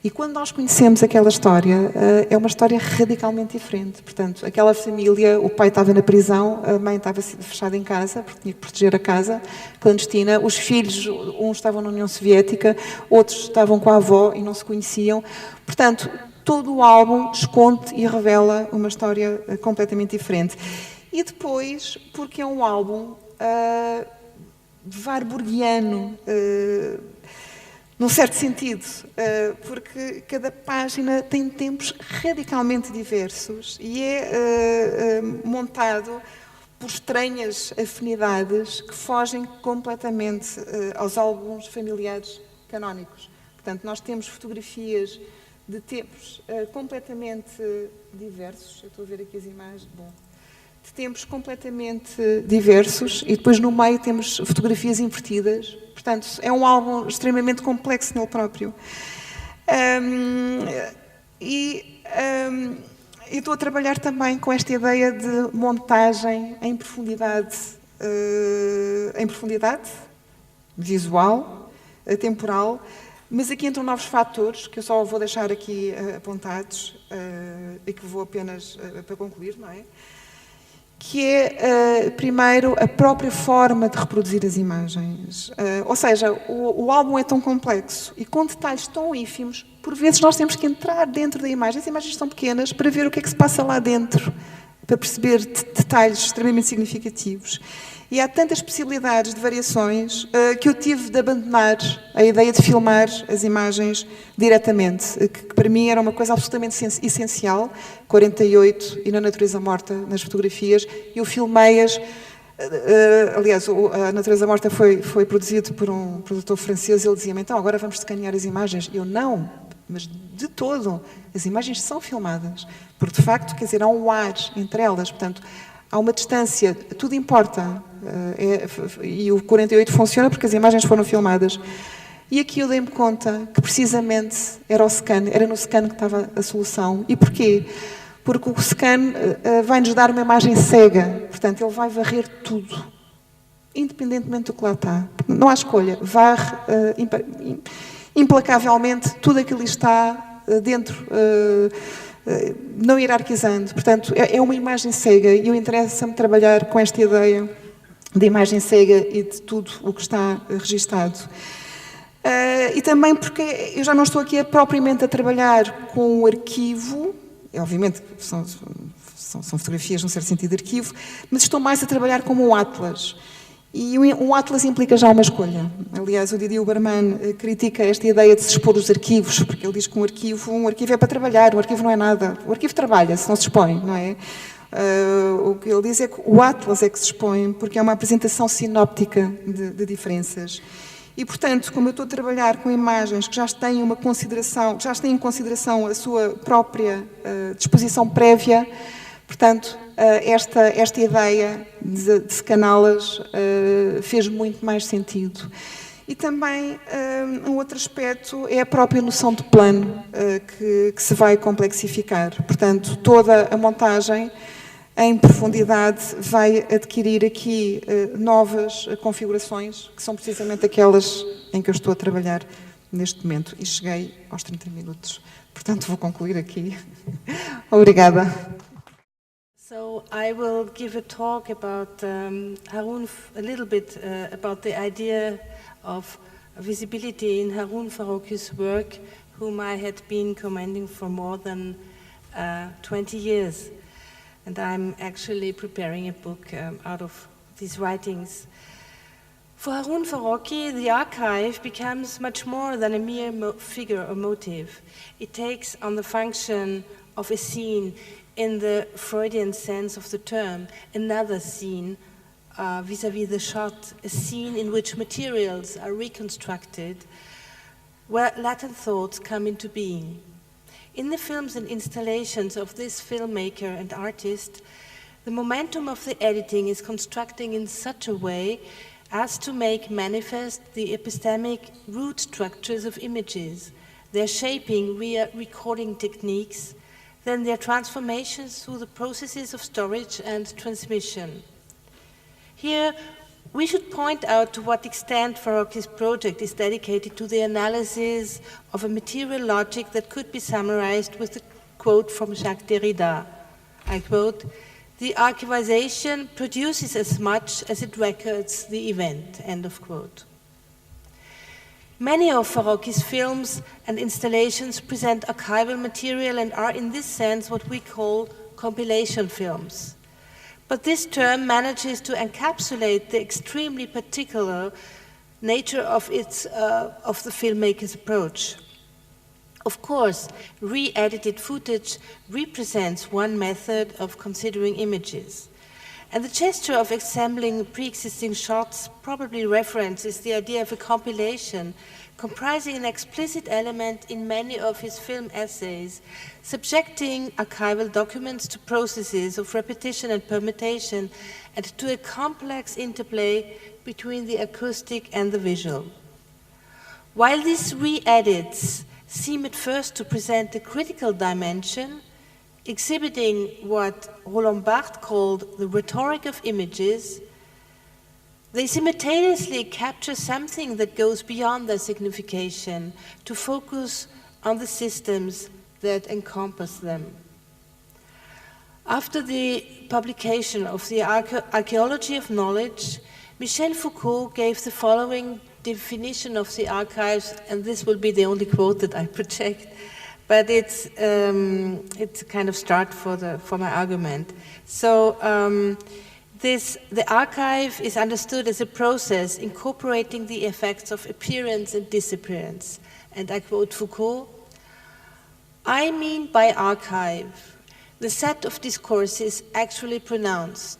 [SPEAKER 8] E quando nós conhecemos aquela história, é uma história radicalmente diferente. Portanto, aquela família, o pai estava na prisão, a mãe estava fechada em casa, porque tinha que proteger a casa clandestina. Os filhos, uns estavam na União Soviética, outros estavam com a avó e não se conheciam. Portanto, todo o álbum esconde e revela uma história completamente diferente. E depois, porque é um álbum warburgiano, num certo sentido, porque cada página tem tempos radicalmente diversos e é montado por estranhas afinidades que fogem completamente aos álbuns familiares canónicos. Portanto, nós temos fotografias de tempos completamente diversos. Eu estou a ver aqui as imagens. Bom, de tempos completamente diversos e depois no meio temos fotografias invertidas. Portanto, é um álbum extremamente complexo nele próprio. E estou a trabalhar também com esta ideia de montagem em profundidade visual, temporal, mas aqui entram novos fatores, que eu só vou deixar aqui apontados, e que vou apenas para concluir, não é? Que é, primeiro, a própria forma de reproduzir as imagens. Ou seja, o álbum é tão complexo e com detalhes tão ínfimos, por vezes nós temos que entrar dentro da imagem. As imagens são pequenas para ver o que é que se passa lá dentro, para perceber detalhes extremamente significativos. E há tantas possibilidades de variações que eu tive de abandonar a ideia de filmar as imagens diretamente, que para mim era uma coisa absolutamente essencial, 48 e na natureza morta, nas fotografias. Eu filmei-as, aliás, a Natureza Morta foi produzido por um produtor francês, ele dizia-me, então agora vamos escanear as imagens. Eu, não, mas de todo, as imagens são filmadas, porque de facto, quer dizer, há um ar entre elas, portanto, há uma distância, tudo importa, e o 48 funciona porque as imagens foram filmadas. E aqui eu dei-me conta que precisamente era no scan que estava a solução. E porquê? Porque o scan vai-nos dar uma imagem cega, portanto ele vai varrer tudo, independentemente do que lá está. Não há escolha, varre implacavelmente tudo aquilo que está dentro, não hierarquizando. Portanto, é uma imagem cega e eu interessa-me trabalhar com esta ideia de imagem cega e de tudo o que está registado. E também porque eu já não estou aqui propriamente a trabalhar com o arquivo, obviamente são fotografias num certo sentido de arquivo, mas estou mais a trabalhar como um atlas. E um atlas implica já uma escolha. Aliás, o Didier Huberman critica esta ideia de se expor os arquivos, porque ele diz que um arquivo é para trabalhar, um arquivo não é nada. O arquivo trabalha, se não se expõe, não é? O que ele diz é que o atlas é que se expõe, porque é uma apresentação sinóptica de diferenças. E, portanto, como eu estou a trabalhar com imagens que já têm uma consideração, que já têm em consideração a sua própria disposição prévia, portanto, esta ideia de scaná-las fez muito mais sentido. E também um outro aspecto é a própria noção de plano que se vai complexificar. Portanto, toda a montagem em profundidade vai adquirir aqui novas configurações, que são precisamente aquelas em que eu estou a trabalhar neste momento. E cheguei aos 30 minutos. Portanto, vou concluir aqui. Obrigada.
[SPEAKER 11] So I will give a talk about Haroun, a little bit about the idea of visibility in Haroun Farrokh's work, whom I had been commending for more than 20 years. And I'm actually preparing a book out of these writings. For Haroun Farrokhi, the archive becomes much more than a mere figure or motive. It takes on the function of a scene in the Freudian sense of the term, another scene vis-à-vis the shot, a scene in which materials are reconstructed, where latent thoughts come into being. In the films and installations of this filmmaker and artist, the momentum of the editing is constructing in such a way as to make manifest the epistemic root structures of images, their shaping via recording techniques, then their transformations through the processes of storage and transmission. Here, we should point out to what extent Farrokhi's project is dedicated to the analysis of a material logic that could be summarized with a quote from Jacques Derrida. I quote, "The archivization produces as much as it records the event," end of quote. Many of Farrokhi's films and installations present archival material and are in this sense what we call compilation films. But this term manages to encapsulate the extremely particular nature of the filmmaker's approach. Of course, re-edited footage represents one method of considering images. And the gesture of assembling pre-existing shots probably references the idea of a compilation comprising an explicit element in many of his film essays, subjecting archival documents to processes of repetition and permutation and to a complex interplay between the acoustic and the visual. While these re-edits seem at first to present a critical dimension, exhibiting what Roland Barthes called the rhetoric of images, they simultaneously capture something that goes beyond their signification to focus on the systems that encompass them. After the publication of the Archaeology of Knowledge, Michel Foucault gave the following definition of the archives, and this will be the only quote that I project, but it's kind of start for my argument. So the archive is understood as a process incorporating the effects of appearance and disappearance. And I quote Foucault, "I mean by archive the set of discourses actually pronounced,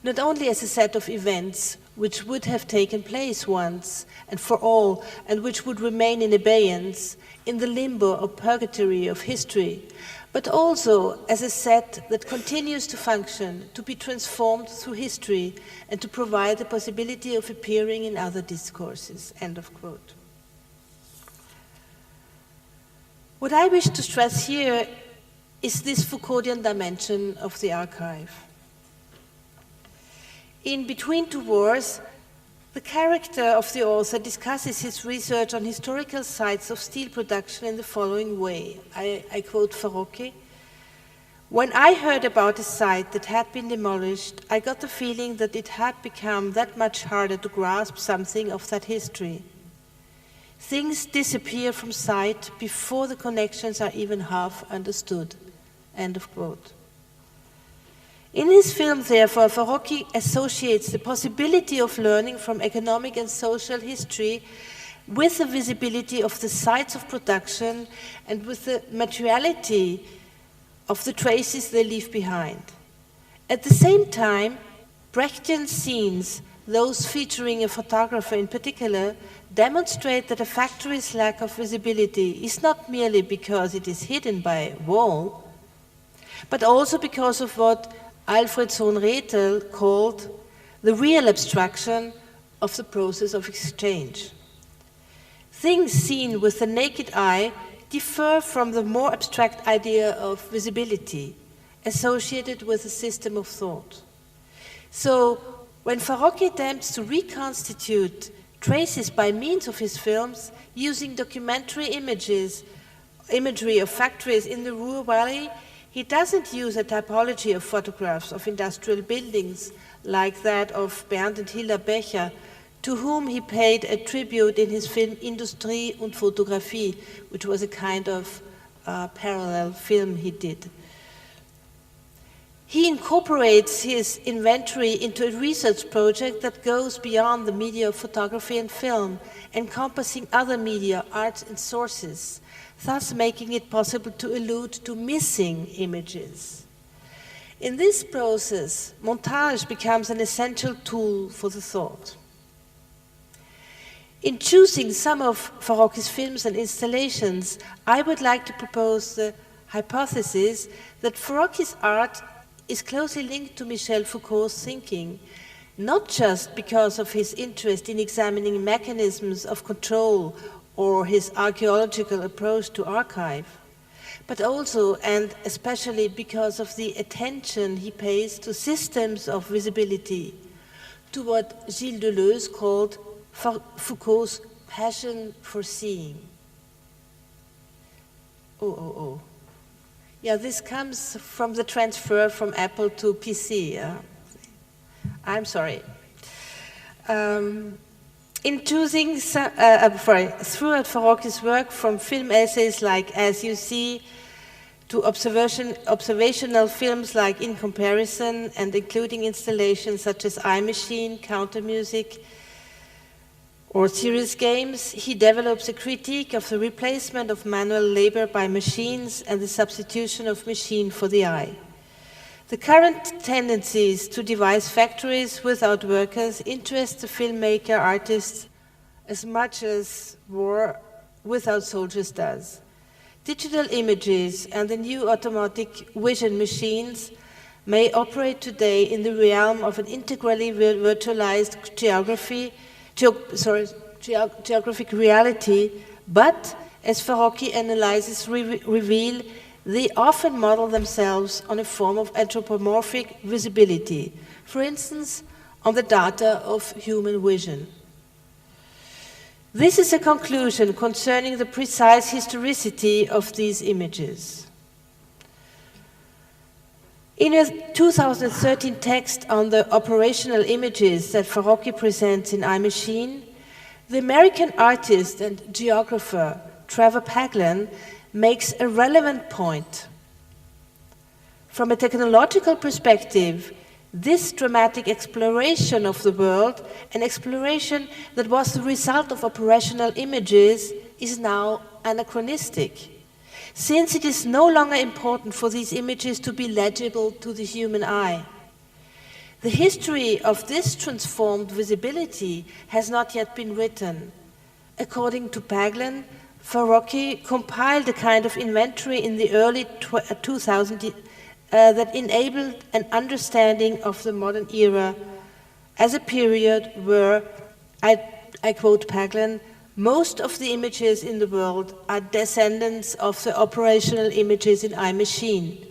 [SPEAKER 11] not only as a set of events which would have taken place once and for all and which would remain in abeyance in the limbo or purgatory of history, but also as a set that continues to function, to be transformed through history, and to provide the possibility of appearing in other discourses," end of quote. What I wish to stress here is this Foucauldian dimension of the archive. In Between Two Wars, the character of the author discusses his research on historical sites of steel production in the following way. I quote Farrokhi, "When I heard about a site that had been demolished, I got the feeling that it had become that much harder to grasp something of that history. Things disappear from sight before the connections are even half understood," end of quote. In his film, therefore, Farocki associates the possibility of learning from economic and social history with the visibility of the sites of production and with the materiality of the traces they leave behind. At the same time, Brechtian scenes, those featuring a photographer in particular, demonstrate that a factory's lack of visibility is not merely because it is hidden by a wall, but also because of what Alfred Sohn-Rethel called the real abstraction of the process of exchange. Things seen with the naked eye differ from the more abstract idea of visibility associated with a system of thought. So, when Farocki attempts to reconstitute traces by means of his films, using documentary imagery of factories in the Ruhr Valley, he doesn't use a typology of photographs of industrial buildings like that of Bernd and Hilda Becher, to whom he paid a tribute in his film Industrie und Fotografie, which was a kind of parallel film he did. He incorporates his inventory into a research project that goes beyond the media of photography and film, encompassing other media, arts, and sources, thus making it possible to allude to missing images. In this process, montage becomes an essential tool for the thought. In choosing some of Farocki's films and installations, I would like to propose the hypothesis that Farocki's art is closely linked to Michel Foucault's thinking, not just because of his interest in examining mechanisms of control or his archaeological approach to archive, but also and especially because of the attention he pays to systems of visibility, to what Gilles Deleuze called Foucault's passion for seeing. Yeah, this comes from the transfer from Apple to PC. I'm sorry. In choosing, throughout Farocki's work, from film essays like As You See, to observational films like In Comparison, and including installations such as I Machine, Counter Music, or serious games, he develops a critique of the replacement of manual labor by machines and the substitution of machine for the eye. The current tendencies to devise factories without workers interest the filmmaker artists as much as war without soldiers does. Digital images and the new automatic vision machines may operate today in the realm of an integrally virtualized geographic reality, but, as Farocki analyses reveal, they often model themselves on a form of anthropomorphic visibility, for instance, on the data of human vision. This is a conclusion concerning the precise historicity of these images. In a 2013 text on the operational images that Farocki presents in I Machine, the American artist and geographer Trevor Paglen makes a relevant point. From a technological perspective, this dramatic exploration of the world, an exploration that was the result of operational images, is now anachronistic, since it is no longer important for these images to be legible to the human eye. The history of this transformed visibility has not yet been written. According to Paglen, Farocki compiled a kind of inventory in the early 2000s that enabled an understanding of the modern era as a period where, I quote Paglen, most of the images in the world are descendants of the operational images in I Machine,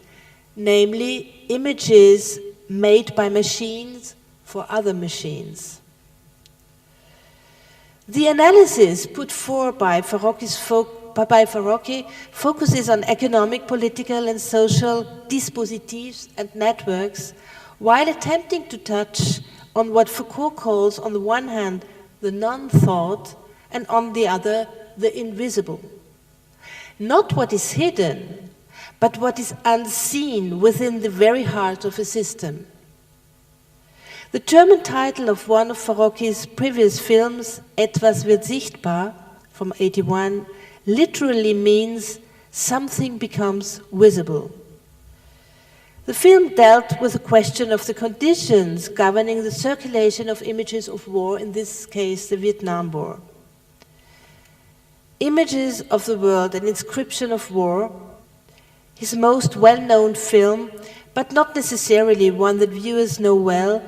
[SPEAKER 11] namely images made by machines for other machines. The analysis put forward by Farocki focuses on economic, political, and social dispositives and networks, while attempting to touch on what Foucault calls, on the one hand, the non-thought, and on the other, the invisible. Not what is hidden, but what is unseen within the very heart of a system. The German title of one of Farocchi's previous films, Etwas wird sichtbar, from 1981, literally means something becomes visible. The film dealt with the question of the conditions governing the circulation of images of war, in this case the Vietnam War. Images of the World, an inscription of war, his most well-known film, but not necessarily one that viewers know well,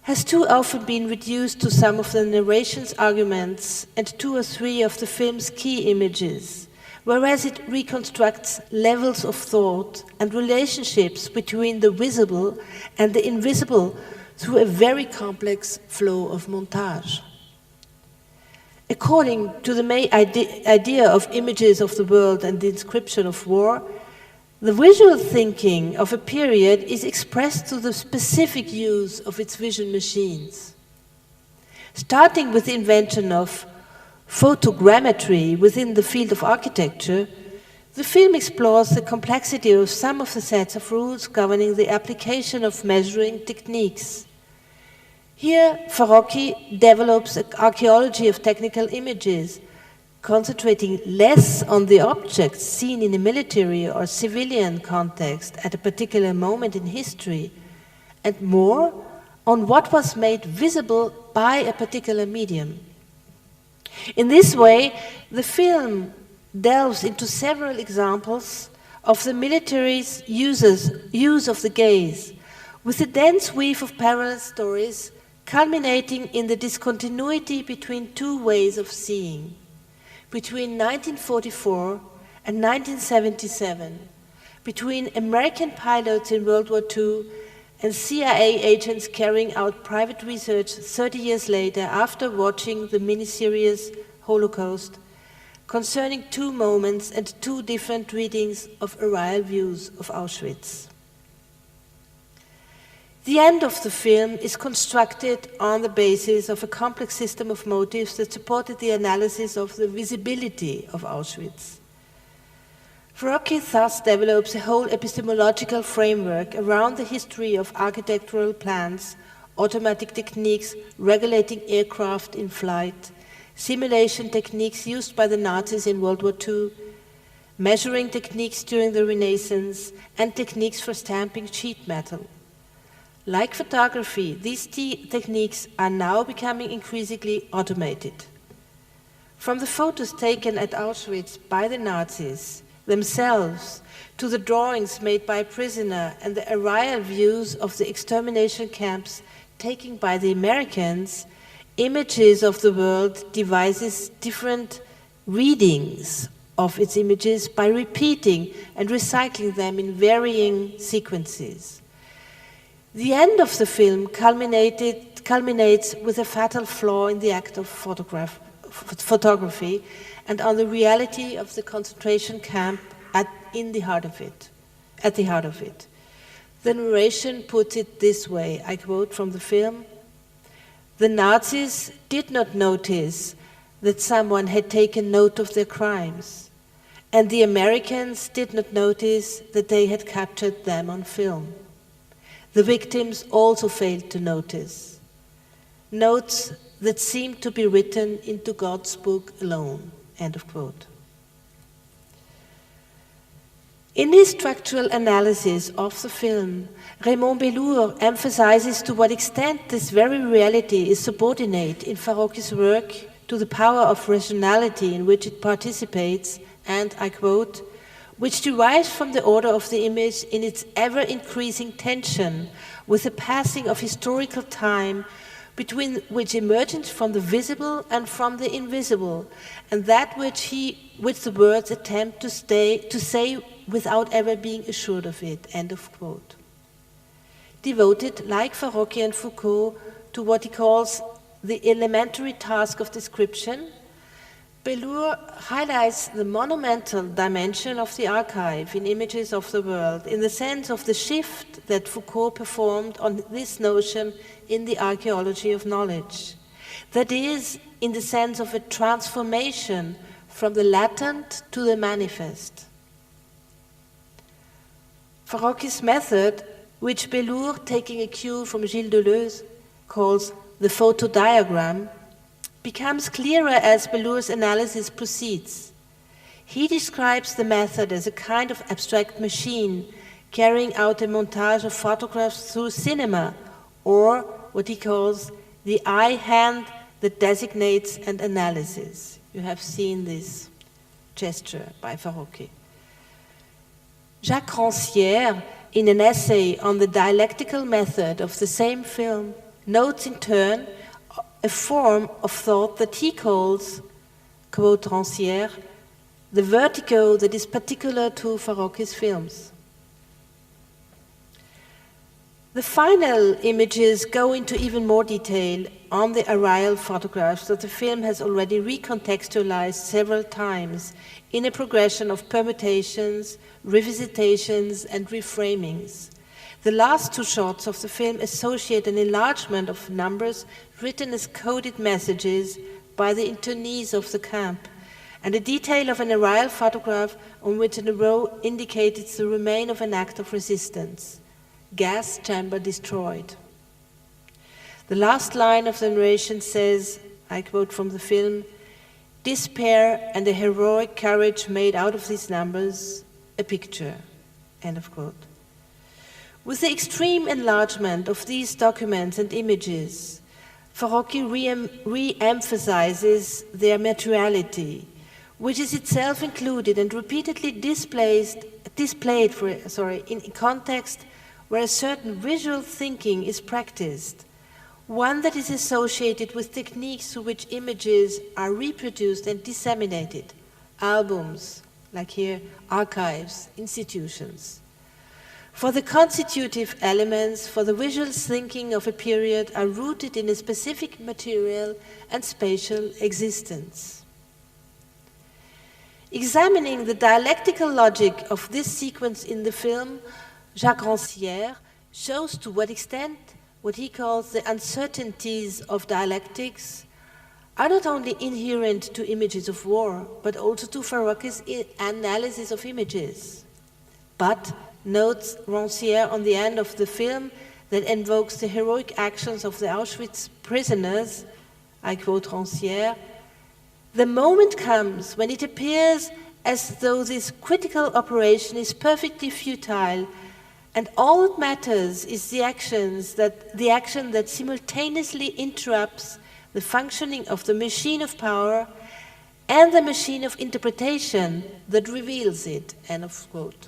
[SPEAKER 11] has too often been reduced to some of the narration's arguments and 2 or 3 of the film's key images, whereas it reconstructs levels of thought and relationships between the visible and the invisible through a very complex flow of montage. According to the main idea of images of the world and the inscription of war, the visual thinking of a period is expressed through the specific use of its vision machines. Starting with the invention of photogrammetry within the field of architecture, the film explores the complexity of some of the sets of rules governing the application of measuring techniques. Here, Farocchi develops an archaeology of technical images, concentrating less on the objects seen in a military or civilian context at a particular moment in history, and more on what was made visible by a particular medium. In this way, the film delves into several examples of the military's use of the gaze, with a dense weave of parallel stories culminating in the discontinuity between 2 ways of seeing. Between 1944 and 1977, between American pilots in World War II and CIA agents carrying out private research 30 years later after watching the miniseries Holocaust, concerning 2 moments and 2 different readings of aerial views of Auschwitz. The end of the film is constructed on the basis of a complex system of motives that supported the analysis of the visibility of Auschwitz. Farocchi thus develops a whole epistemological framework around the history of architectural plans, automatic techniques regulating aircraft in flight, simulation techniques used by the Nazis in World War II, measuring techniques during the Renaissance, and techniques for stamping sheet metal. Like photography, these techniques are now becoming increasingly automated. From the photos taken at Auschwitz by the Nazis themselves to the drawings made by a prisoner and the aerial views of the extermination camps taken by the Americans, Images of the World devises different readings of its images by repeating and recycling them in varying sequences. The end of the film culminates with a fatal flaw in the act of photography and on the reality of the concentration camp at the heart of it. The narration puts it this way, I quote from the film: "The Nazis did not notice that someone had taken note of their crimes, and the Americans did not notice that they had captured them on film. The victims also failed to notice. Notes that seemed to be written into God's book alone." End of quote. In his structural analysis of the film, Raymond Bellour emphasizes to what extent this very reality is subordinate in Farocchi's work to the power of rationality in which it participates, and, I quote, "which derives from the order of the image in its ever-increasing tension with the passing of historical time between which emerges from the visible and from the invisible, and that which the words attempt to say without ever being assured of it." End of quote. Devoted, like Farocchi and Foucault, to what he calls the elementary task of description, Bellour highlights the monumental dimension of the archive in Images of the World in the sense of the shift that Foucault performed on this notion in the archaeology of knowledge. That is, in the sense of a transformation from the latent to the manifest. Farocchi's method, which Bellour, taking a cue from Gilles Deleuze, calls the photodiagram, becomes clearer as Bellour's analysis proceeds. He describes the method as a kind of abstract machine carrying out a montage of photographs through cinema, or what he calls the eye-hand that designates and analyzes. You have seen this gesture by Farocchi. Jacques Rancière, in an essay on the dialectical method of the same film, notes in turn a form of thought that he calls, quote Rancière, the vertigo that is particular to Farocchi's films. The final images go into even more detail on the aerial photographs that the film has already recontextualized several times in a progression of permutations, revisitations, and reframings. The last two shots of the film associate an enlargement of numbers written as coded messages by the internees of the camp, and a detail of an aerial photograph on which an arrow indicated the remain of an act of resistance. Gas chamber destroyed. The last line of the narration says, I quote from the film, "Despair and the heroic courage made out of these numbers, a picture," end of quote. With the extreme enlargement of these documents and images, Farocchi re-emphasizes their materiality, which is itself included and repeatedly displayed in context where a certain visual thinking is practiced, one that is associated with techniques through which images are reproduced and disseminated, albums, like here, archives, institutions. For the constitutive elements, for the visual thinking of a period are rooted in a specific material and spatial existence. Examining the dialectical logic of this sequence in the film, Jacques Rancière shows to what extent what he calls the uncertainties of dialectics are not only inherent to images of war, but also to Farocchi's analysis of images. But, notes Rancière on the end of the film that invokes the heroic actions of the Auschwitz prisoners, I quote Rancière, "The moment comes when it appears as though this critical operation is perfectly futile, and all that matters is the action that simultaneously interrupts the functioning of the machine of power and the machine of interpretation that reveals it," end of quote.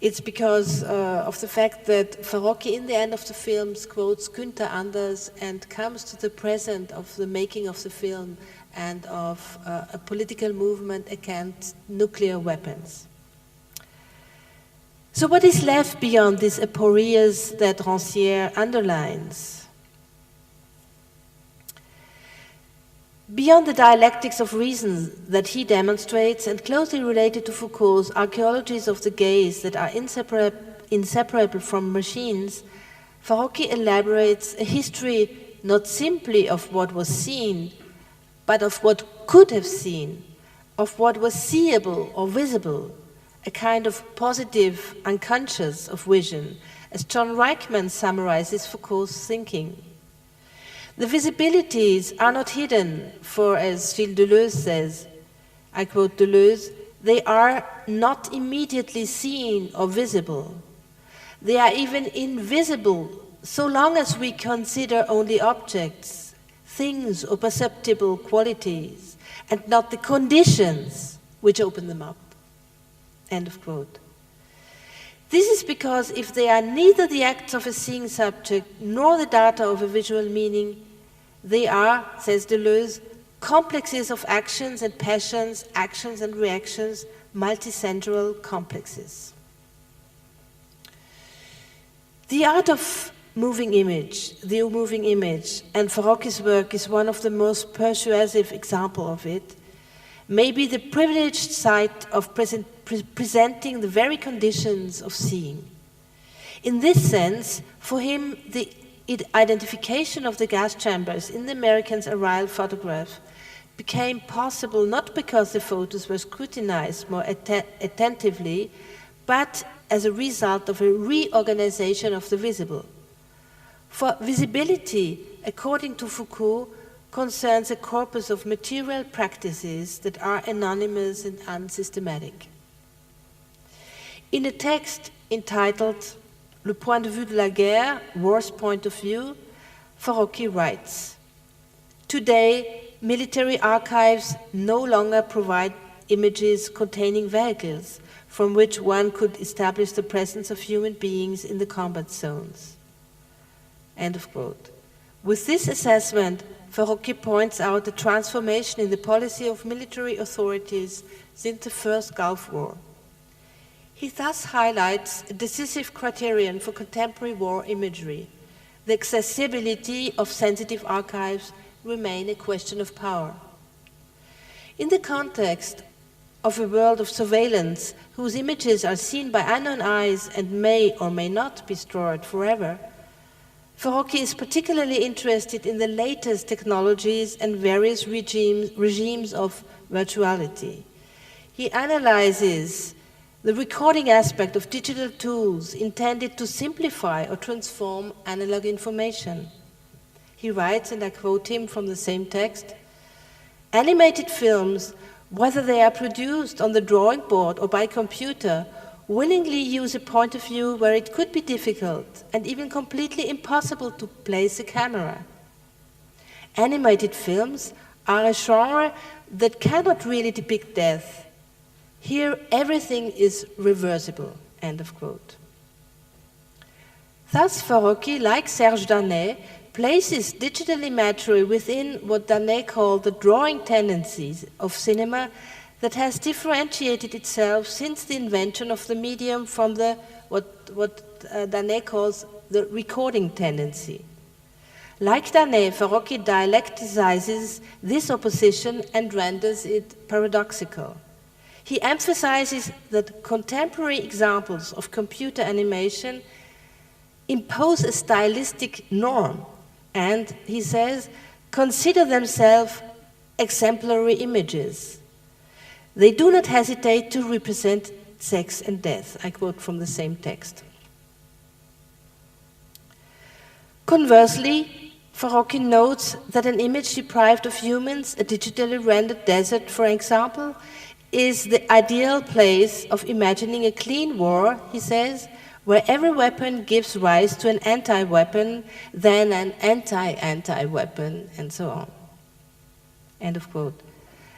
[SPEAKER 11] It's because of the fact that Farocchi, in the end of the film, quotes Günther Anders and comes to the present of the making of the film and of a political movement against nuclear weapons. So what is left beyond these aporias that Rancière underlines? Beyond the dialectics of reason that he demonstrates and closely related to Foucault's archaeologies of the gaze that are inseparable from machines, Farocchi elaborates a history not simply of what was seen, but of what could have seen, of what was seeable or visible, a kind of positive unconscious of vision, as John Reichman summarizes Foucault's thinking. The visibilities are not hidden, for as Gilles Deleuze says, I quote Deleuze, "They are not immediately seen or visible. They are even invisible so long as we consider only objects, things or perceptible qualities, and not the conditions which open them up." End of quote. This is because if they are neither the acts of a seeing subject nor the data of a visual meaning, they are, says Deleuze, complexes of actions and passions, actions and reactions, multicentral complexes. The art of moving image, and Farocchi's work is one of the most persuasive examples of it, may be the privileged site of presenting the very conditions of seeing. In this sense, for him, the identification of the gas chambers in the Americans' aerial photograph became possible not because the photos were scrutinized more attentively, but as a result of a reorganization of the visible. For visibility, according to Foucault, concerns a corpus of material practices that are anonymous and unsystematic. In a text entitled Le point de vue de la guerre, War's Point of View, Farocki writes, "Today, military archives no longer provide images containing vehicles from which one could establish the presence of human beings in the combat zones." End of quote. With this assessment, Farocki points out the transformation in the policy of military authorities since the First Gulf War. He thus highlights a decisive criterion for contemporary war imagery. The accessibility of sensitive archives remain a question of power. In the context of a world of surveillance whose images are seen by unknown eyes and may or may not be stored forever, Farocki is particularly interested in the latest technologies and various regimes of virtuality. He analyzes the recording aspect of digital tools intended to simplify or transform analog information. He writes, and I quote him from the same text, "Animated films, whether they are produced on the drawing board or by computer, willingly use a point of view where it could be difficult and even completely impossible to place a camera. Animated films are a genre that cannot really depict death. Here, everything is reversible," end of quote. Thus, Farocki, like Serge Danet, places digital imagery within what Danet called the drawing tendencies of cinema that has differentiated itself since the invention of the medium from the what Danet calls the recording tendency. Like Danet, Farocki dialecticizes this opposition and renders it paradoxical. He emphasizes that contemporary examples of computer animation impose a stylistic norm, and, he says, consider themselves exemplary images. They do not hesitate to represent sex and death. I quote from the same text. Conversely, Farocki notes that an image deprived of humans, a digitally rendered desert, for example, is the ideal place of imagining a clean war, he says, where every weapon gives rise to an anti-weapon, then an anti-anti-weapon, and so on. End of quote.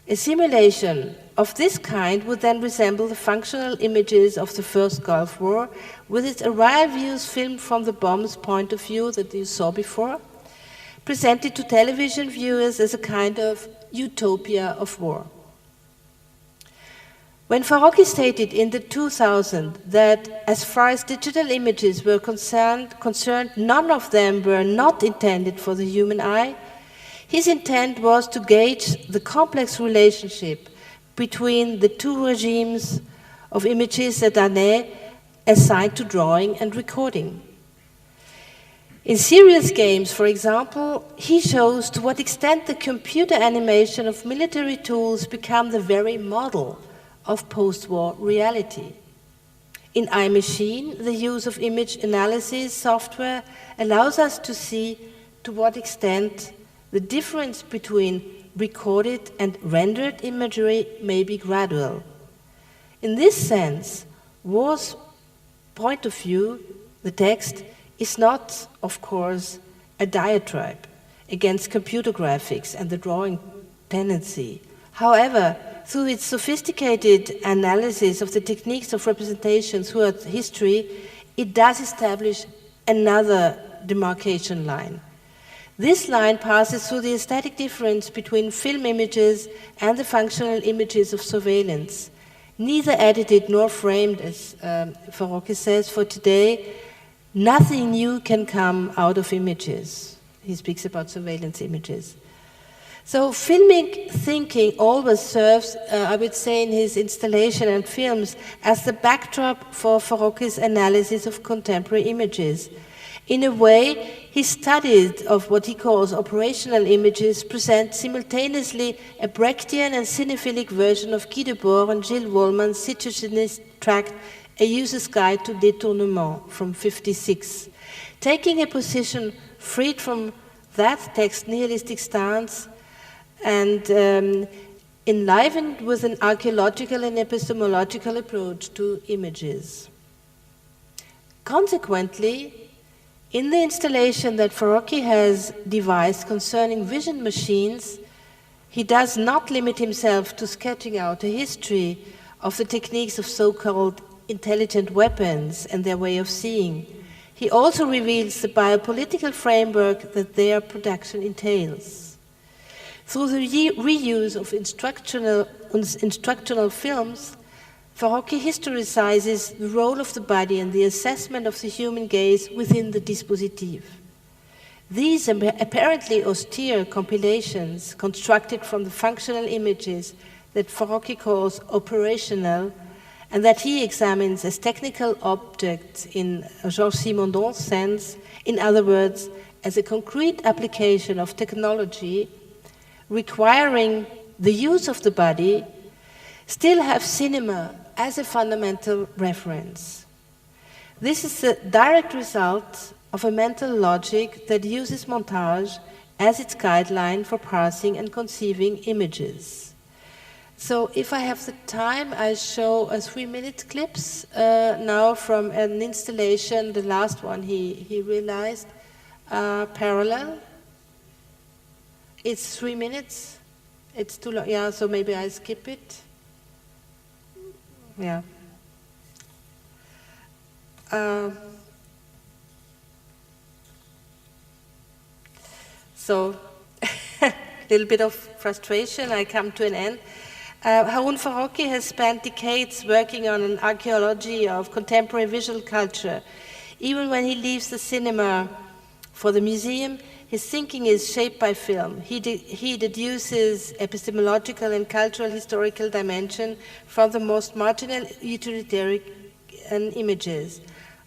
[SPEAKER 11] A simulation of this kind would then resemble the functional images of the First Gulf War, with its aerial views filmed from the bomb's point of view that you saw before, presented to television viewers as a kind of utopia of war. When Farocki stated in the 2000 that as far as digital images were concerned, none of them were not intended for the human eye, his intent was to gauge the complex relationship between the two regimes of images that Danet assigned to drawing and recording. In serious games, for example, he shows to what extent the computer animation of military tools become the very model of post-war reality. In iMachine, the use of image analysis software allows us to see to what extent the difference between recorded and rendered imagery may be gradual. In this sense, War's point of view, the text, is not, of course, a diatribe against computer graphics and the drawing tendency. However, through its sophisticated analysis of the techniques of representation throughout history, it does establish another demarcation line. This line passes through the aesthetic difference between film images and the functional images of surveillance, neither edited nor framed, as Farocki says, for today, nothing new can come out of images. He speaks about surveillance images. So filmic thinking always serves, I would say, in his installation and films, as the backdrop for Farocki's analysis of contemporary images. In a way, his studies of what he calls operational images present simultaneously a Brechtian and cinephilic version of Guy Debord and Gilles Wohlman's situationist tract A User's Guide to Détournement from 1956, taking a position freed from that text nihilistic stance and enlivened with an archaeological and epistemological approach to images. Consequently, in the installation that Farocki has devised concerning vision machines, he does not limit himself to sketching out a history of the techniques of so-called intelligent weapons and their way of seeing. He also reveals the biopolitical framework that their production entails. Through the reuse of instructional films, Farocki historicizes the role of the body and the assessment of the human gaze within the dispositif. These apparently austere compilations, constructed from the functional images that Farocki calls operational, and that he examines as technical objects in Georges Simondon's sense, in other words, as a concrete application of technology requiring the use of the body, still have cinema as a fundamental reference. This is the direct result of a mental logic that uses montage as its guideline for parsing and conceiving images. So if I have the time, I show a 3-minute clips now from an installation, the last one he realized, Parallel. It's 3 minutes. It's too long. Yeah, so maybe I skip it. Yeah. So, a little bit of frustration, I come to an end. Haroun Farocki has spent decades working on an archaeology of contemporary visual culture. Even when he leaves the cinema for the museum, his thinking is shaped by film. He deduces epistemological and cultural historical dimension from the most marginal utilitarian images,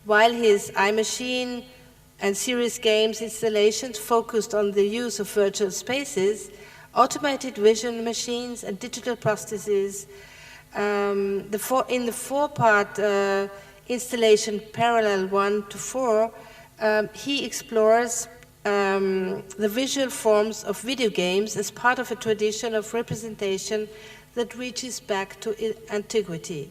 [SPEAKER 11] while his iMachine and serious games installations focused on the use of virtual spaces, automated vision machines and digital prostheses. In the 4-part installation Parallel 1 to 4, he explores the visual forms of video games as part of a tradition of representation that reaches back to antiquity.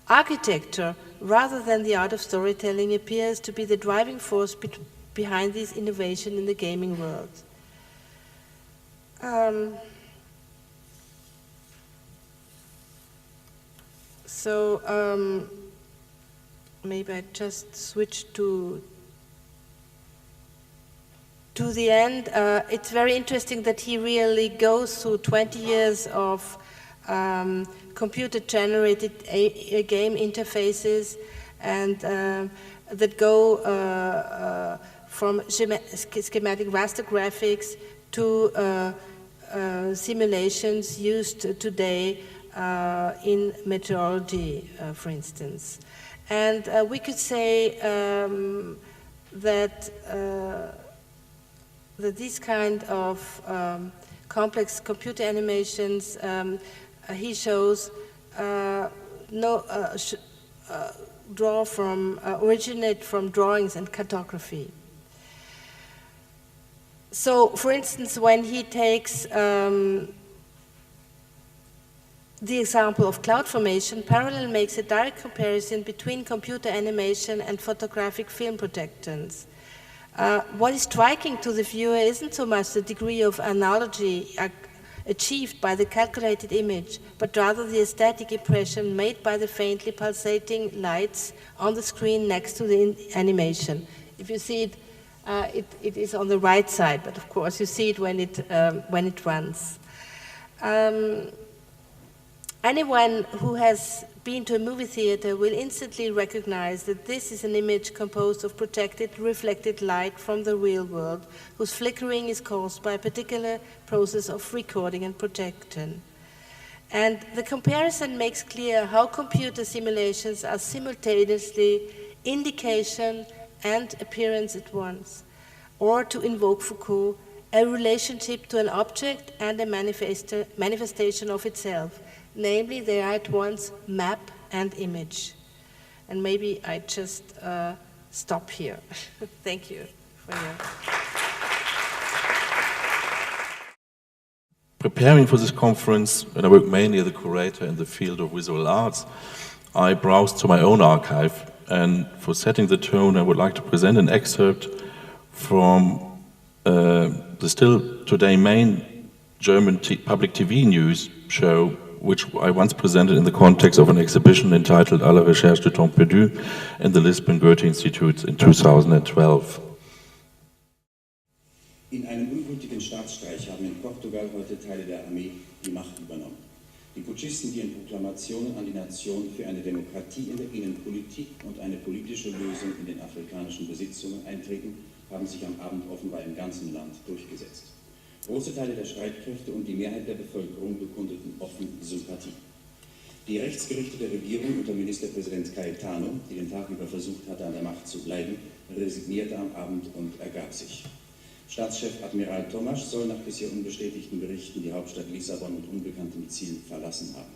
[SPEAKER 11] Architecture, rather than the art of storytelling, appears to be the driving force behind this innovation in the gaming world. Maybe I just switch to the end. It's very interesting that he really goes through 20 years of computer-generated game interfaces and that go from schematic raster graphics to simulations used today in meteorology, for instance. And we could say that these kind of complex computer animations he shows originate from drawings and cartography. So, for instance, when he takes the example of cloud formation, Parallel makes a direct comparison between computer animation and photographic film projections. What is striking to the viewer isn't so much the degree of analogy achieved by the calculated image, but rather the aesthetic impression made by the faintly pulsating lights on the screen next to the animation. If you see it, it is on the right side, but of course you see it when it runs. Anyone who has been to a movie theater will instantly recognize that this is an image composed of projected, reflected light from the real world, whose flickering is caused by a particular process of recording and projection. And the comparison makes clear how computer simulations are simultaneously indication and appearance at once, or to invoke Foucault, a relationship to an object and a manifestation of itself. Namely, they are at once map and image. And maybe I just stop here. Thank you for your...
[SPEAKER 12] Preparing for this conference, and I work mainly as a curator in the field of visual arts, I browsed to my own archive, and for setting the tone, I would like to present an excerpt from the still today main German public TV news show, which I once presented in the context of an exhibition entitled À la recherche de temps perdu in the Lisbon Goethe Institute in 2012.
[SPEAKER 13] In einem ungültigen Staatsstreich haben in Portugal heute Teile der Armee die Macht übernommen. Die Putschisten, die in Proklamationen an die Nation für eine Demokratie in der Innenpolitik und eine politische Lösung in den afrikanischen Besitzungen eintreten, haben sich am Abend offenbar im ganzen Land durchgesetzt. Große Teile der Streitkräfte und die Mehrheit der Bevölkerung bekundeten offen Sympathie. Die rechtsgerichtete Regierung unter Ministerpräsident Caetano, die den Tag über versucht hatte, an der Macht zu bleiben, resignierte am Abend und ergab sich. Staatschef Admiral Tomasz soll nach bisher unbestätigten Berichten die Hauptstadt Lissabon mit unbekanntem Ziel verlassen haben.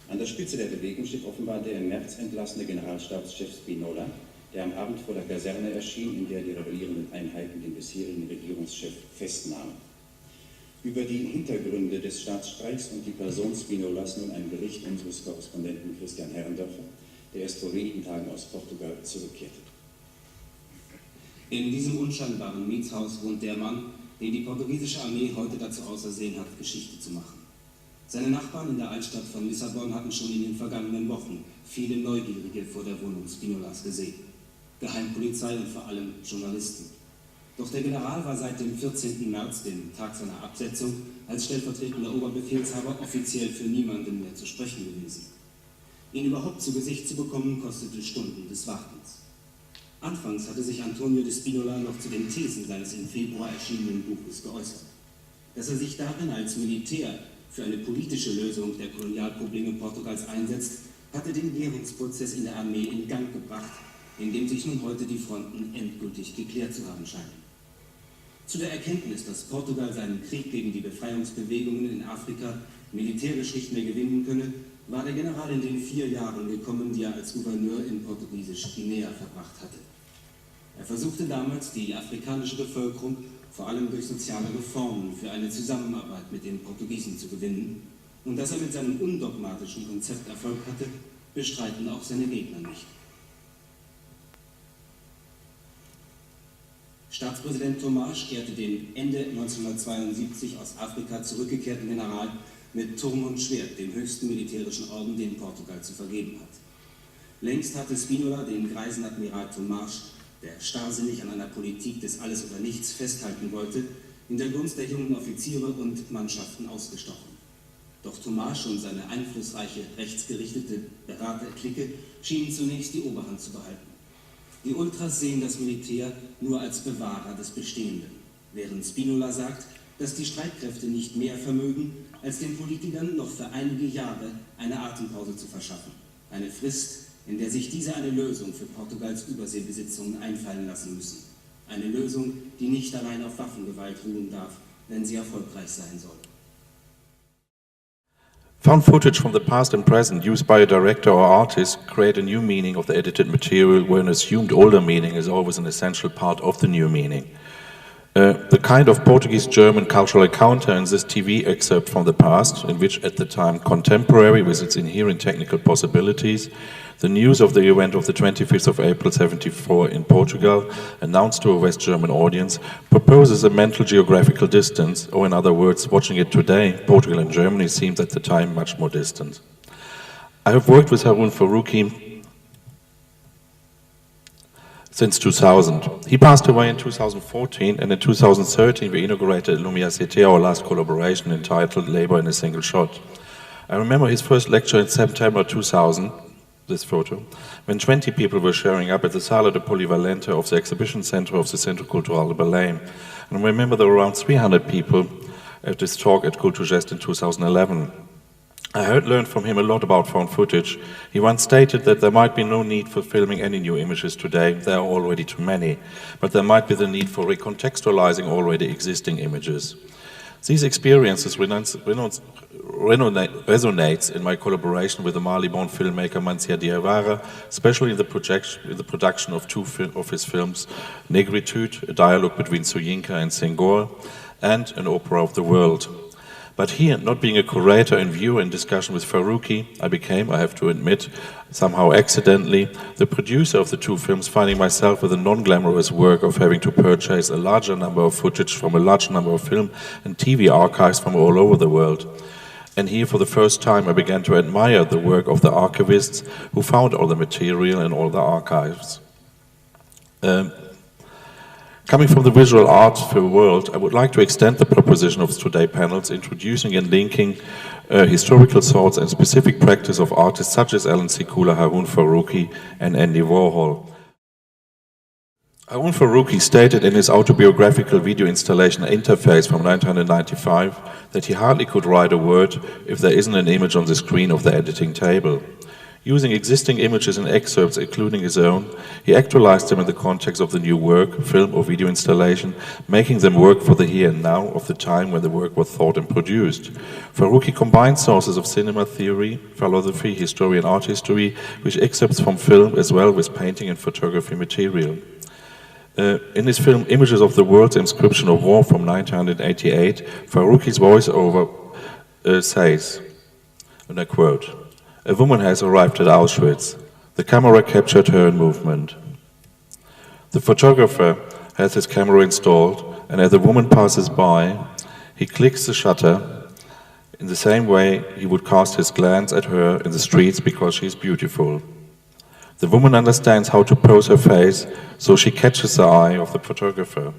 [SPEAKER 13] An der Spitze der Bewegung steht offenbar der im März entlassene Generalstabschef Spinola, der am Abend vor der Kaserne erschien, in der die rebellierenden Einheiten den bisherigen Regierungschef festnahmen. Über die Hintergründe des Staatsstreiks und die Person Spinolas nun ein Bericht unseres Korrespondenten Christian Herrendorfer, der erst vor wenigen Tagen aus Portugal zurückkehrte.
[SPEAKER 14] In diesem unscheinbaren Mietshaus wohnt der Mann, den die portugiesische Armee heute dazu ausersehen hat, Geschichte zu machen. Seine Nachbarn in der Altstadt von Lissabon hatten schon in den vergangenen Wochen viele Neugierige vor der Wohnung Spinolas gesehen. Geheimpolizei und vor allem Journalisten. Doch der General war seit dem 14. März, dem Tag seiner Absetzung, als stellvertretender Oberbefehlshaber offiziell für niemanden mehr zu sprechen gewesen. Ihn überhaupt zu Gesicht zu bekommen, kostete Stunden des Wartens. Anfangs hatte sich Antonio de Spinola noch zu den Thesen seines im Februar erschienenen Buches geäußert. Dass er sich darin als Militär für eine politische Lösung der Kolonialprobleme Portugals einsetzt, hatte den Gärungsprozess in der Armee in Gang gebracht, in dem sich nun heute die Fronten endgültig geklärt zu haben scheinen. Zu der Erkenntnis, dass Portugal seinen Krieg gegen die Befreiungsbewegungen in Afrika militärisch nicht mehr gewinnen könne, war der General in den 4 Jahren gekommen, die er als Gouverneur in Portugiesisch-Guinea verbracht hatte. Er versuchte damals, die afrikanische Bevölkerung vor allem durch soziale Reformen für eine Zusammenarbeit mit den Portugiesen zu gewinnen. Und dass er mit seinem undogmatischen Konzept Erfolg hatte, bestreiten auch seine Gegner nicht. Staatspräsident Tomasz ehrte den Ende 1972 aus Afrika zurückgekehrten General mit Turm und Schwert, dem höchsten militärischen Orden, den Portugal zu vergeben hat. Längst hatte Spinola den greisen Admiral Tomasz, der starrsinnig an einer Politik des Alles oder Nichts festhalten wollte, in der Gunst der jungen Offiziere und Mannschaften ausgestochen. Doch Tomasz und seine einflussreiche, rechtsgerichtete Beraterklicke schienen zunächst die Oberhand zu behalten. Die Ultras sehen das Militär nur als Bewahrer des Bestehenden, während Spinola sagt, dass die Streitkräfte nicht mehr vermögen, als den Politikern noch für einige Jahre eine Atempause zu verschaffen. Eine Frist, in der sich diese eine Lösung für Portugals Überseebesitzungen einfallen lassen müssen. Eine Lösung, die nicht allein auf Waffengewalt ruhen darf, wenn sie erfolgreich sein soll.
[SPEAKER 12] Found footage from the past and present used by a director or artist create a new meaning of the edited material, where an assumed older meaning is always an essential part of the new meaning. The kind of Portuguese-German cultural encounter in this TV excerpt from the past, in which at the time contemporary with its inherent technical possibilities, the news of the event of the 25th of April 1974 in Portugal, announced to a West German audience, proposes a mental geographical distance, or in other words, watching it today, Portugal and Germany seemed at the time much more distant. I have worked with Haroun Farouki since 2000. He passed away in 2014, and in 2013 we inaugurated Lumia CT, our last collaboration, entitled Labor in a Single Shot. I remember his first lecture in September 2000, this photo, when 20 people were showing up at the Sala de Polivalente of the exhibition center of the Centro Cultural de Belém. And I remember there were around 300 people at this talk at Culturgest in 2011. I learned from him a lot about found footage. He once stated that there might be no need for filming any new images today, there are already too many, but there might be the need for recontextualizing already existing images. These experiences resonates in my collaboration with the Mali-born filmmaker Mancia Diawara, especially in the production of two of his films, Negritude, a dialogue between Soyinka and Senghor, and An Opera of the World. But here, not being a curator and viewer in discussion with Farruki, I became, I have to admit, somehow accidentally, the producer of the two films, finding myself with the non-glamorous work of having to purchase a larger number of footage from a large number of film and TV archives from all over the world. And here, for the first time, I began to admire the work of the archivists who found all the material in all the archives. Coming from the visual art world, I would like to extend the proposition of today's panels, introducing and linking historical thoughts and specific practice of artists such as Alan Sikula, Haroon Farooqi, and Andy Warhol. Haroon Farooqi stated in his autobiographical video installation Interface from 1995 that he hardly could write a word if there isn't an image on the screen of the editing table. Using existing images and excerpts, including his own, he actualized them in the context of the new work, film or video installation, making them work for the here and now of the time when the work was thought and produced. Farooqi combined sources of cinema theory, philosophy, history and art history, with excerpts from film as well with painting and photography material. In his film Images of the World's Inscription of War from 1988, Farooqi's voiceover says, and I quote, "A woman has arrived at Auschwitz. The camera captured her in movement. The photographer has his camera installed, and as the woman passes by, he clicks the shutter in the same way he would cast his glance at her in the streets because she is beautiful. The woman understands how to pose her face so she catches the eye of the photographer.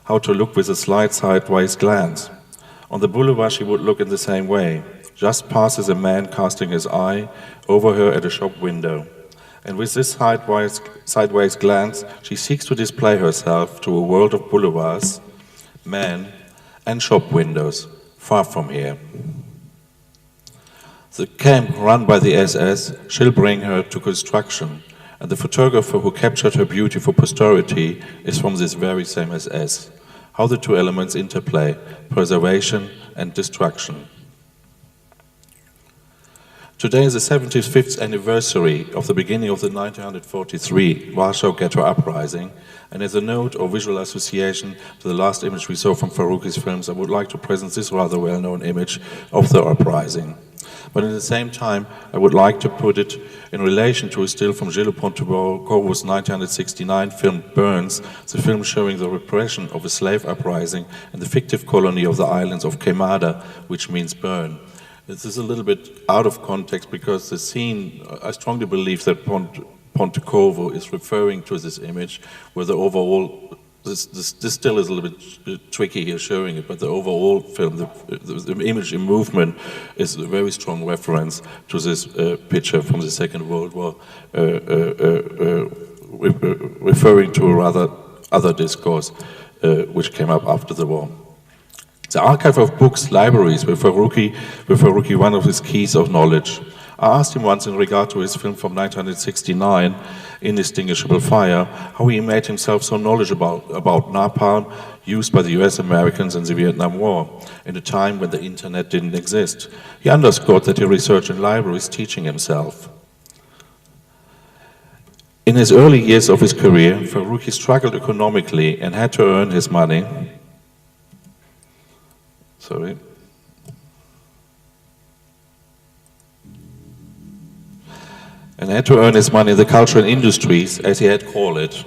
[SPEAKER 12] How to look with a slight sideways glance. On the boulevard she would look in the same way. Just passes a man casting his eye over her at a shop window. And with this sideways glance, she seeks to display herself to a world of boulevards, men, and shop windows, far from here. The camp run by the SS shall bring her to construction, and the photographer who captured her beauty for posterity is from this very same SS. How the two elements interplay, preservation and destruction. Today is the 75th anniversary of the beginning of the 1943 Warsaw Ghetto Uprising, and as a note or visual association to the last image we saw from Farooqi's films, I would like to present this rather well-known image of the uprising. But at the same time, I would like to put it in relation to a still from Gilles Pontecorvo's 1969 film Burns, the film showing the repression of a slave uprising in the fictive colony of the islands of Queimada, which means burn. This is a little bit out of context because the scene, I strongly believe that Pontecorvo is referring to this image where the overall, this still is a little bit tricky here showing it, but the overall film, the image in movement is a very strong reference to this picture from the Second World War, referring to a rather other discourse which came up after the war. The archive of books, libraries, were Farooqi one of his keys of knowledge. I asked him once in regard to his film from 1969, Indistinguishable Fire, how he made himself so knowledgeable about napalm used by the US Americans in the Vietnam War, in a time when the internet didn't exist. He underscored that he researched in libraries teaching himself. In his early years of his career, Farooqi struggled economically and had to earn his money. And had to earn his money in the cultural industries, as he had called it.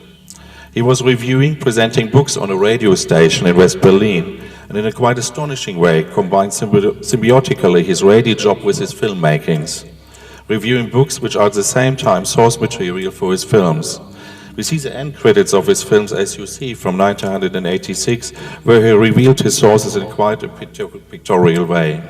[SPEAKER 12] He was reviewing, presenting books on a radio station in West Berlin, and in a quite astonishing way combined symbiotically his radio job with his filmmakings, reviewing books which are at the same time source material for his films. We see the end credits of his films, as you see, from 1986, where he revealed his sources in quite a pictorial way.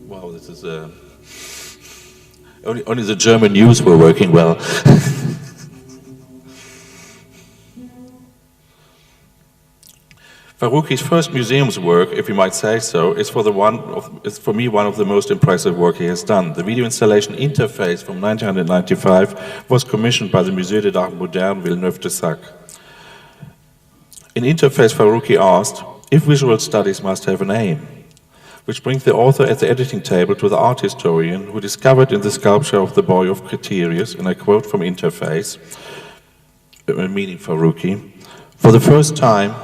[SPEAKER 12] Wow, this is only the German news were working well. Farruqui's first museum's work, if you might say so, is for me one of the most impressive work he has done. The video installation Interface from 1995 was commissioned by the Musée des Arts Modernes Villeneuve-de-Sac. In Interface, Farruqui asked if visual studies must have an aim, which brings the author at the editing table to the art historian who discovered in the sculpture of the Boy of Critérius, and I quote from Interface, meaning Farruqui, "For the first time,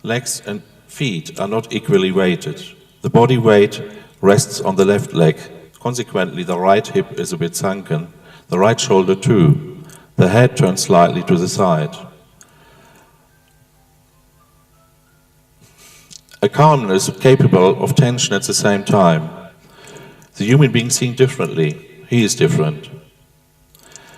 [SPEAKER 12] legs and feet are not equally weighted. The body weight rests on the left leg. Consequently, the right hip is a bit sunken, the right shoulder too. The head turns slightly to the side. A calmness capable of tension at the same time. The human being seen differently. He is different.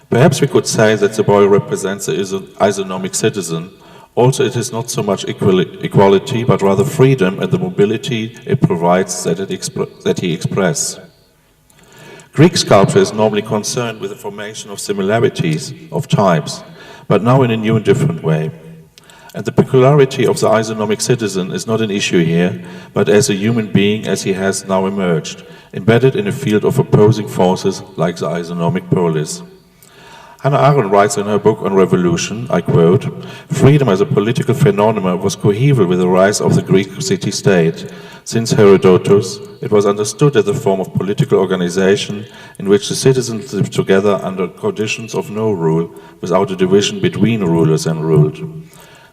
[SPEAKER 12] Perhaps we could say that the boy represents the isonomic citizen. Also, it is not so much equality, but rather freedom and the mobility it provides that he expresses. Greek sculpture is normally concerned with the formation of similarities, of types, but now in a new and different way. And the peculiarity of the isonomic citizen is not an issue here, but as a human being as he has now emerged, embedded in a field of opposing forces like the isonomic polis. Hannah Arendt writes in her book on revolution, I quote, "Freedom as a political phenomenon was coeval with the rise of the Greek city-state. Since Herodotus, it was understood as a form of political organization in which the citizens lived together under conditions of no rule, without a division between rulers and ruled.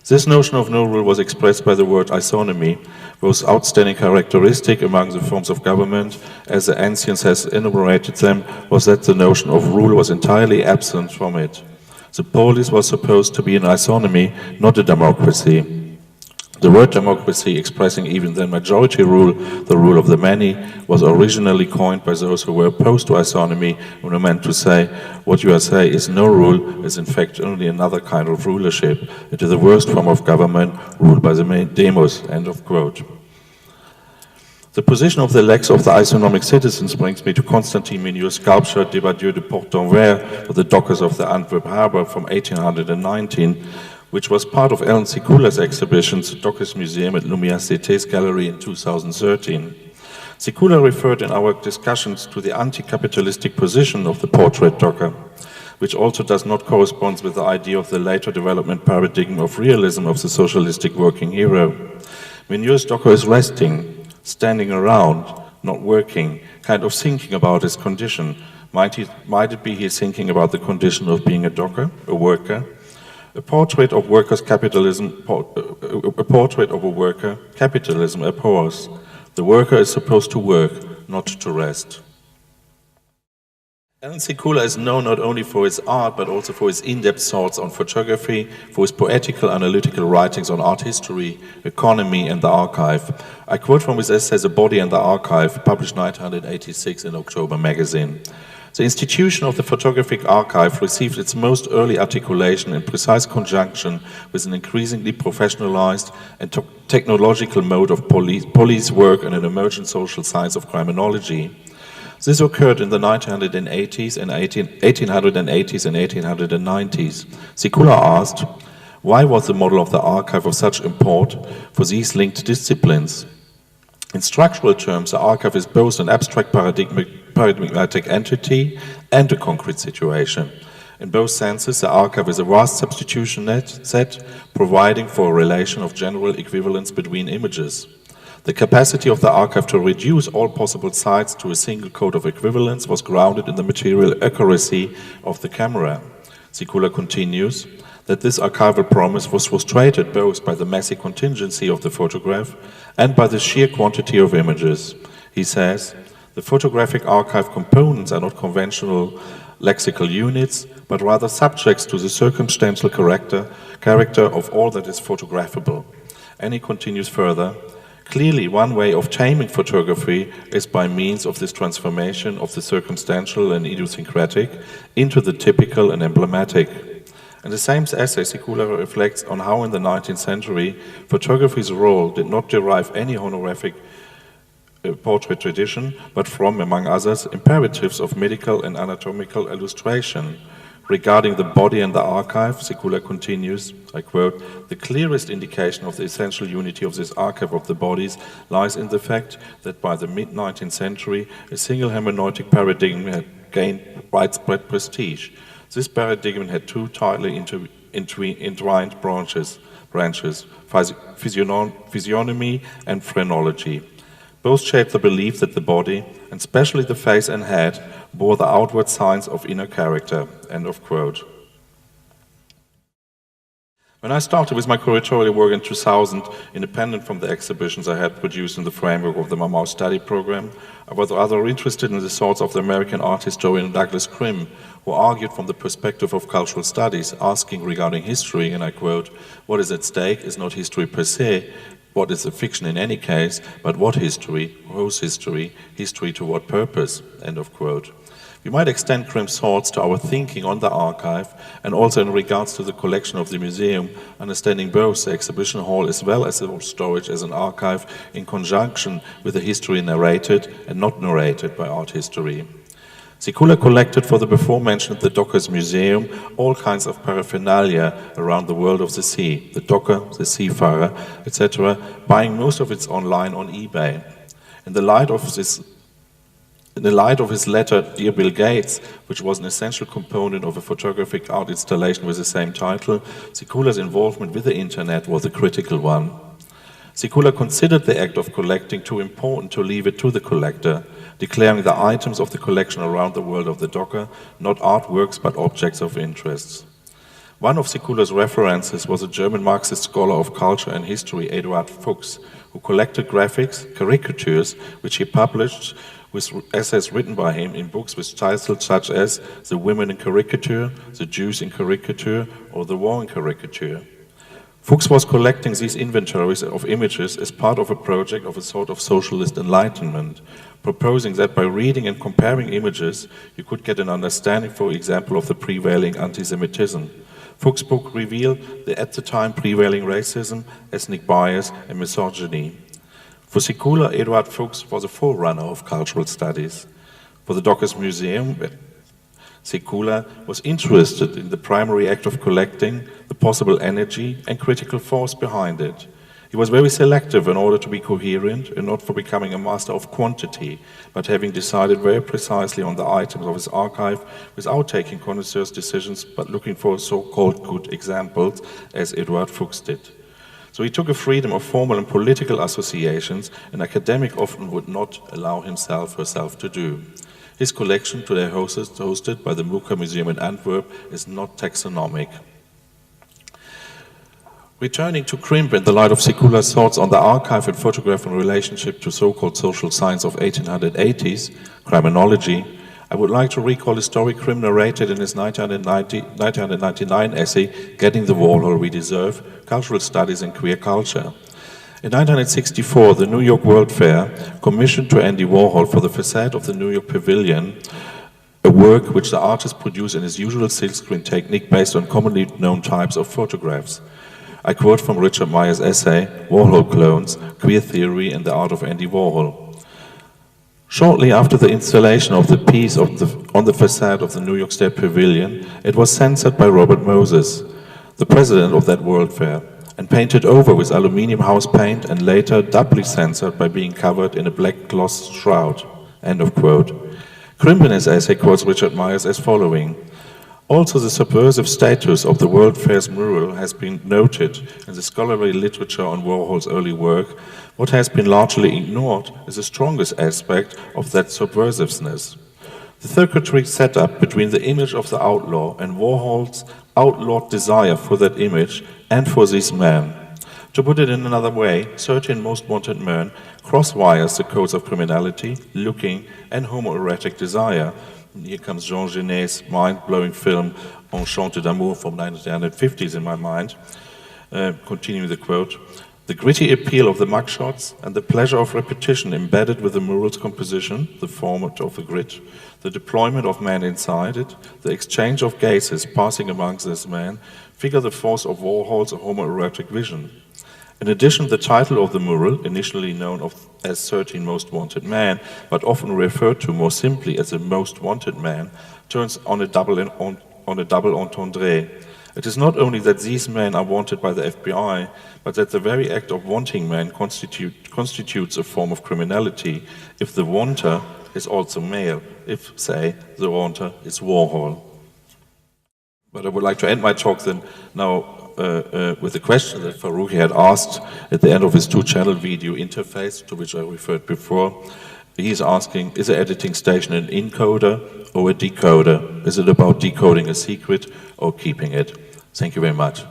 [SPEAKER 12] This notion of no rule was expressed by the word isonomy, whose outstanding characteristic among the forms of government, as the ancients has enumerated them, was that the notion of rule was entirely absent from it. The polis was supposed to be an isonomy, not a democracy. The word democracy, expressing even then majority rule, the rule of the many, was originally coined by those who were opposed to isonomy, when it meant to say, what you say is no rule, is in fact only another kind of rulership. It is the worst form of government, ruled by the demos," end of quote. The position of the legs of the isonomic citizens brings me to Constantin Meunier's sculpture Débadieu de Port-d'Envers, for the dockers of the Antwerp harbour from 1819, which was part of Ellen Sikula's exhibition's Dockers Museum at Lumière Cité's gallery in 2013. Sikula referred in our discussions to the anti-capitalistic position of the portrait docker, which also does not correspond with the idea of the later development paradigm of realism of the socialistic working hero. Meunier's docker is resting, standing around, not working, kind of thinking about his condition. Might it be he's thinking about the condition of being a docker, a worker? A portrait of workers' capitalism, a portrait of a worker, capitalism abhors. The worker is supposed to work, not to rest. Ellen Sikula is known not only for his art, but also for his in-depth thoughts on photography, for his poetical, analytical writings on art history, economy, and the archive. I quote from his essay, The Body and the Archive, published 1986 in October magazine. The institution of the photographic archive received its most early articulation in precise conjunction with an increasingly professionalized and technological mode of police work and an emergent social science of criminology. This occurred in the 1980s and 1890s. Sikula asked, why was the model of the archive of such import for these linked disciplines? In structural terms, the archive is both an abstract paradigmatic entity and a concrete situation. In both senses, the archive is a vast substitution set, providing for a relation of general equivalence between images. The capacity of the archive to reduce all possible sites to a single code of equivalence was grounded in the material accuracy of the camera. Sikula continues that this archival promise was frustrated both by the messy contingency of the photograph and by the sheer quantity of images. He says, the photographic archive components are not conventional lexical units, but rather subjects to the circumstantial character of all that is photographable. And he continues further, clearly one way of taming photography is by means of this transformation of the circumstantial and idiosyncratic into the typical and emblematic. In the same essay, Sikula reflects on how in the 19th century, photography's role did not derive any honorific portrait tradition, but from, among others, imperatives of medical and anatomical illustration. Regarding the body and the archive, Sekula continues, I quote, "The clearest indication of the essential unity of this archive of the bodies lies in the fact that by the mid-19th century, a single hermeneutic paradigm had gained widespread prestige. This paradigm had two tightly entwined branches, physiognomy and phrenology. Both shaped the belief that the body, and especially the face and head, bore the outward signs of inner character," end of quote. When I started with my curatorial work in 2000, independent from the exhibitions I had produced in the framework of the Mamou study program, I was rather interested in the thoughts of the American artist Joanna Douglas Grimm, who argued from the perspective of cultural studies, asking regarding history, and I quote, "What is at stake is not history per se, what is a fiction in any case, but what history, whose history, history to what purpose," end of quote. We might extend Grimm's thoughts to our thinking on the archive and also in regards to the collection of the museum, understanding both the exhibition hall as well as the storage as an archive in conjunction with the history narrated and not narrated by art history. Sekula collected for the before-mentioned The Dockers Museum all kinds of paraphernalia around the world of the sea, the docker, the seafarer, etc., buying most of it online on eBay. In the light of his letter, Dear Bill Gates, which was an essential component of a photographic art installation with the same title, Sekula's involvement with the internet was a critical one. Sekula considered the act of collecting too important to leave it to the collector, declaring the items of the collection around the world of the docker not artworks but objects of interest. One of Sekula's references was a German Marxist scholar of culture and history, Eduard Fuchs, who collected graphics, caricatures, which he published with essays written by him in books with titles such as The Women in Caricature, The Jews in Caricature, or The War in Caricature. Fuchs was collecting these inventories of images as part of a project of a sort of socialist enlightenment, proposing that by reading and comparing images, you could get an understanding, for example, of the prevailing anti-Semitism. Fuchs' book revealed the at the time prevailing racism, ethnic bias, and misogyny. For Sekula, Eduard Fuchs was a forerunner of cultural studies. For the Dockers Museum, Sekula was interested in the primary act of collecting, the possible energy and critical force behind it. He was very selective in order to be coherent and not for becoming a master of quantity, but having decided very precisely on the items of his archive without taking connoisseurs' decisions, but looking for so-called good examples, as Eduard Fuchs did. So he took a freedom of formal and political associations an academic often would not allow himself or herself to do. His collection, today hosted by the Mucha Museum in Antwerp, is not taxonomic. Returning to Grimm in the light of Sekula's thoughts on the archive and photograph in relationship to so-called social science of 1880s, criminology, I would like to recall a story Grimm narrated in his 1999 essay, Getting the Warhol We Deserve, Cultural Studies in Queer Culture. In 1964, the New York World Fair commissioned to Andy Warhol for the facade of the New York Pavilion a work which the artist produced in his usual silkscreen technique based on commonly known types of photographs. I quote from Richard Meyer's essay, Warhol Clones, Queer Theory and the Art of Andy Warhol. Shortly after the installation of the piece on the facade of the New York State Pavilion, it was censored by Robert Moses, the president of that World Fair, and painted over with aluminium house paint and later doubly censored by being covered in a black gloss shroud. End of quote. Grimm in his essay quotes Richard Myers as following. Also, the subversive status of the World Fair's mural has been noted in the scholarly literature on Warhol's early work. What has been largely ignored is the strongest aspect of that subversiveness. The circuitry set up between the image of the outlaw and Warhol's outlawed desire for that image and for these men. To put it in another way, 13 Most Wanted Men cross-wires the codes of criminality, looking, and homoerotic desire. And here comes Jean Genet's mind-blowing film Enchanté d'amour from 1950s in my mind. Continuing the quote. The gritty appeal of the mugshots and the pleasure of repetition embedded with the mural's composition, the format of the grid, the deployment of men inside it, the exchange of gazes passing amongst these men, figure the force of Warhol's homoerotic vision. In addition, the title of the mural, initially known as 13 Most Wanted Men, but often referred to more simply as the Most Wanted Man, turns on a double on a double entendre. It is not only that these men are wanted by the FBI, but that the very act of wanting men constitutes a form of criminality if the wanter is also male, if, say, the wanter is Warhol. But I would like to end my talk then now with the question that Farooqi had asked at the end of his two-channel video interface, to which I referred before. He is asking, is an editing station an encoder or a decoder? Is it about decoding a secret or keeping it? Thank you very much.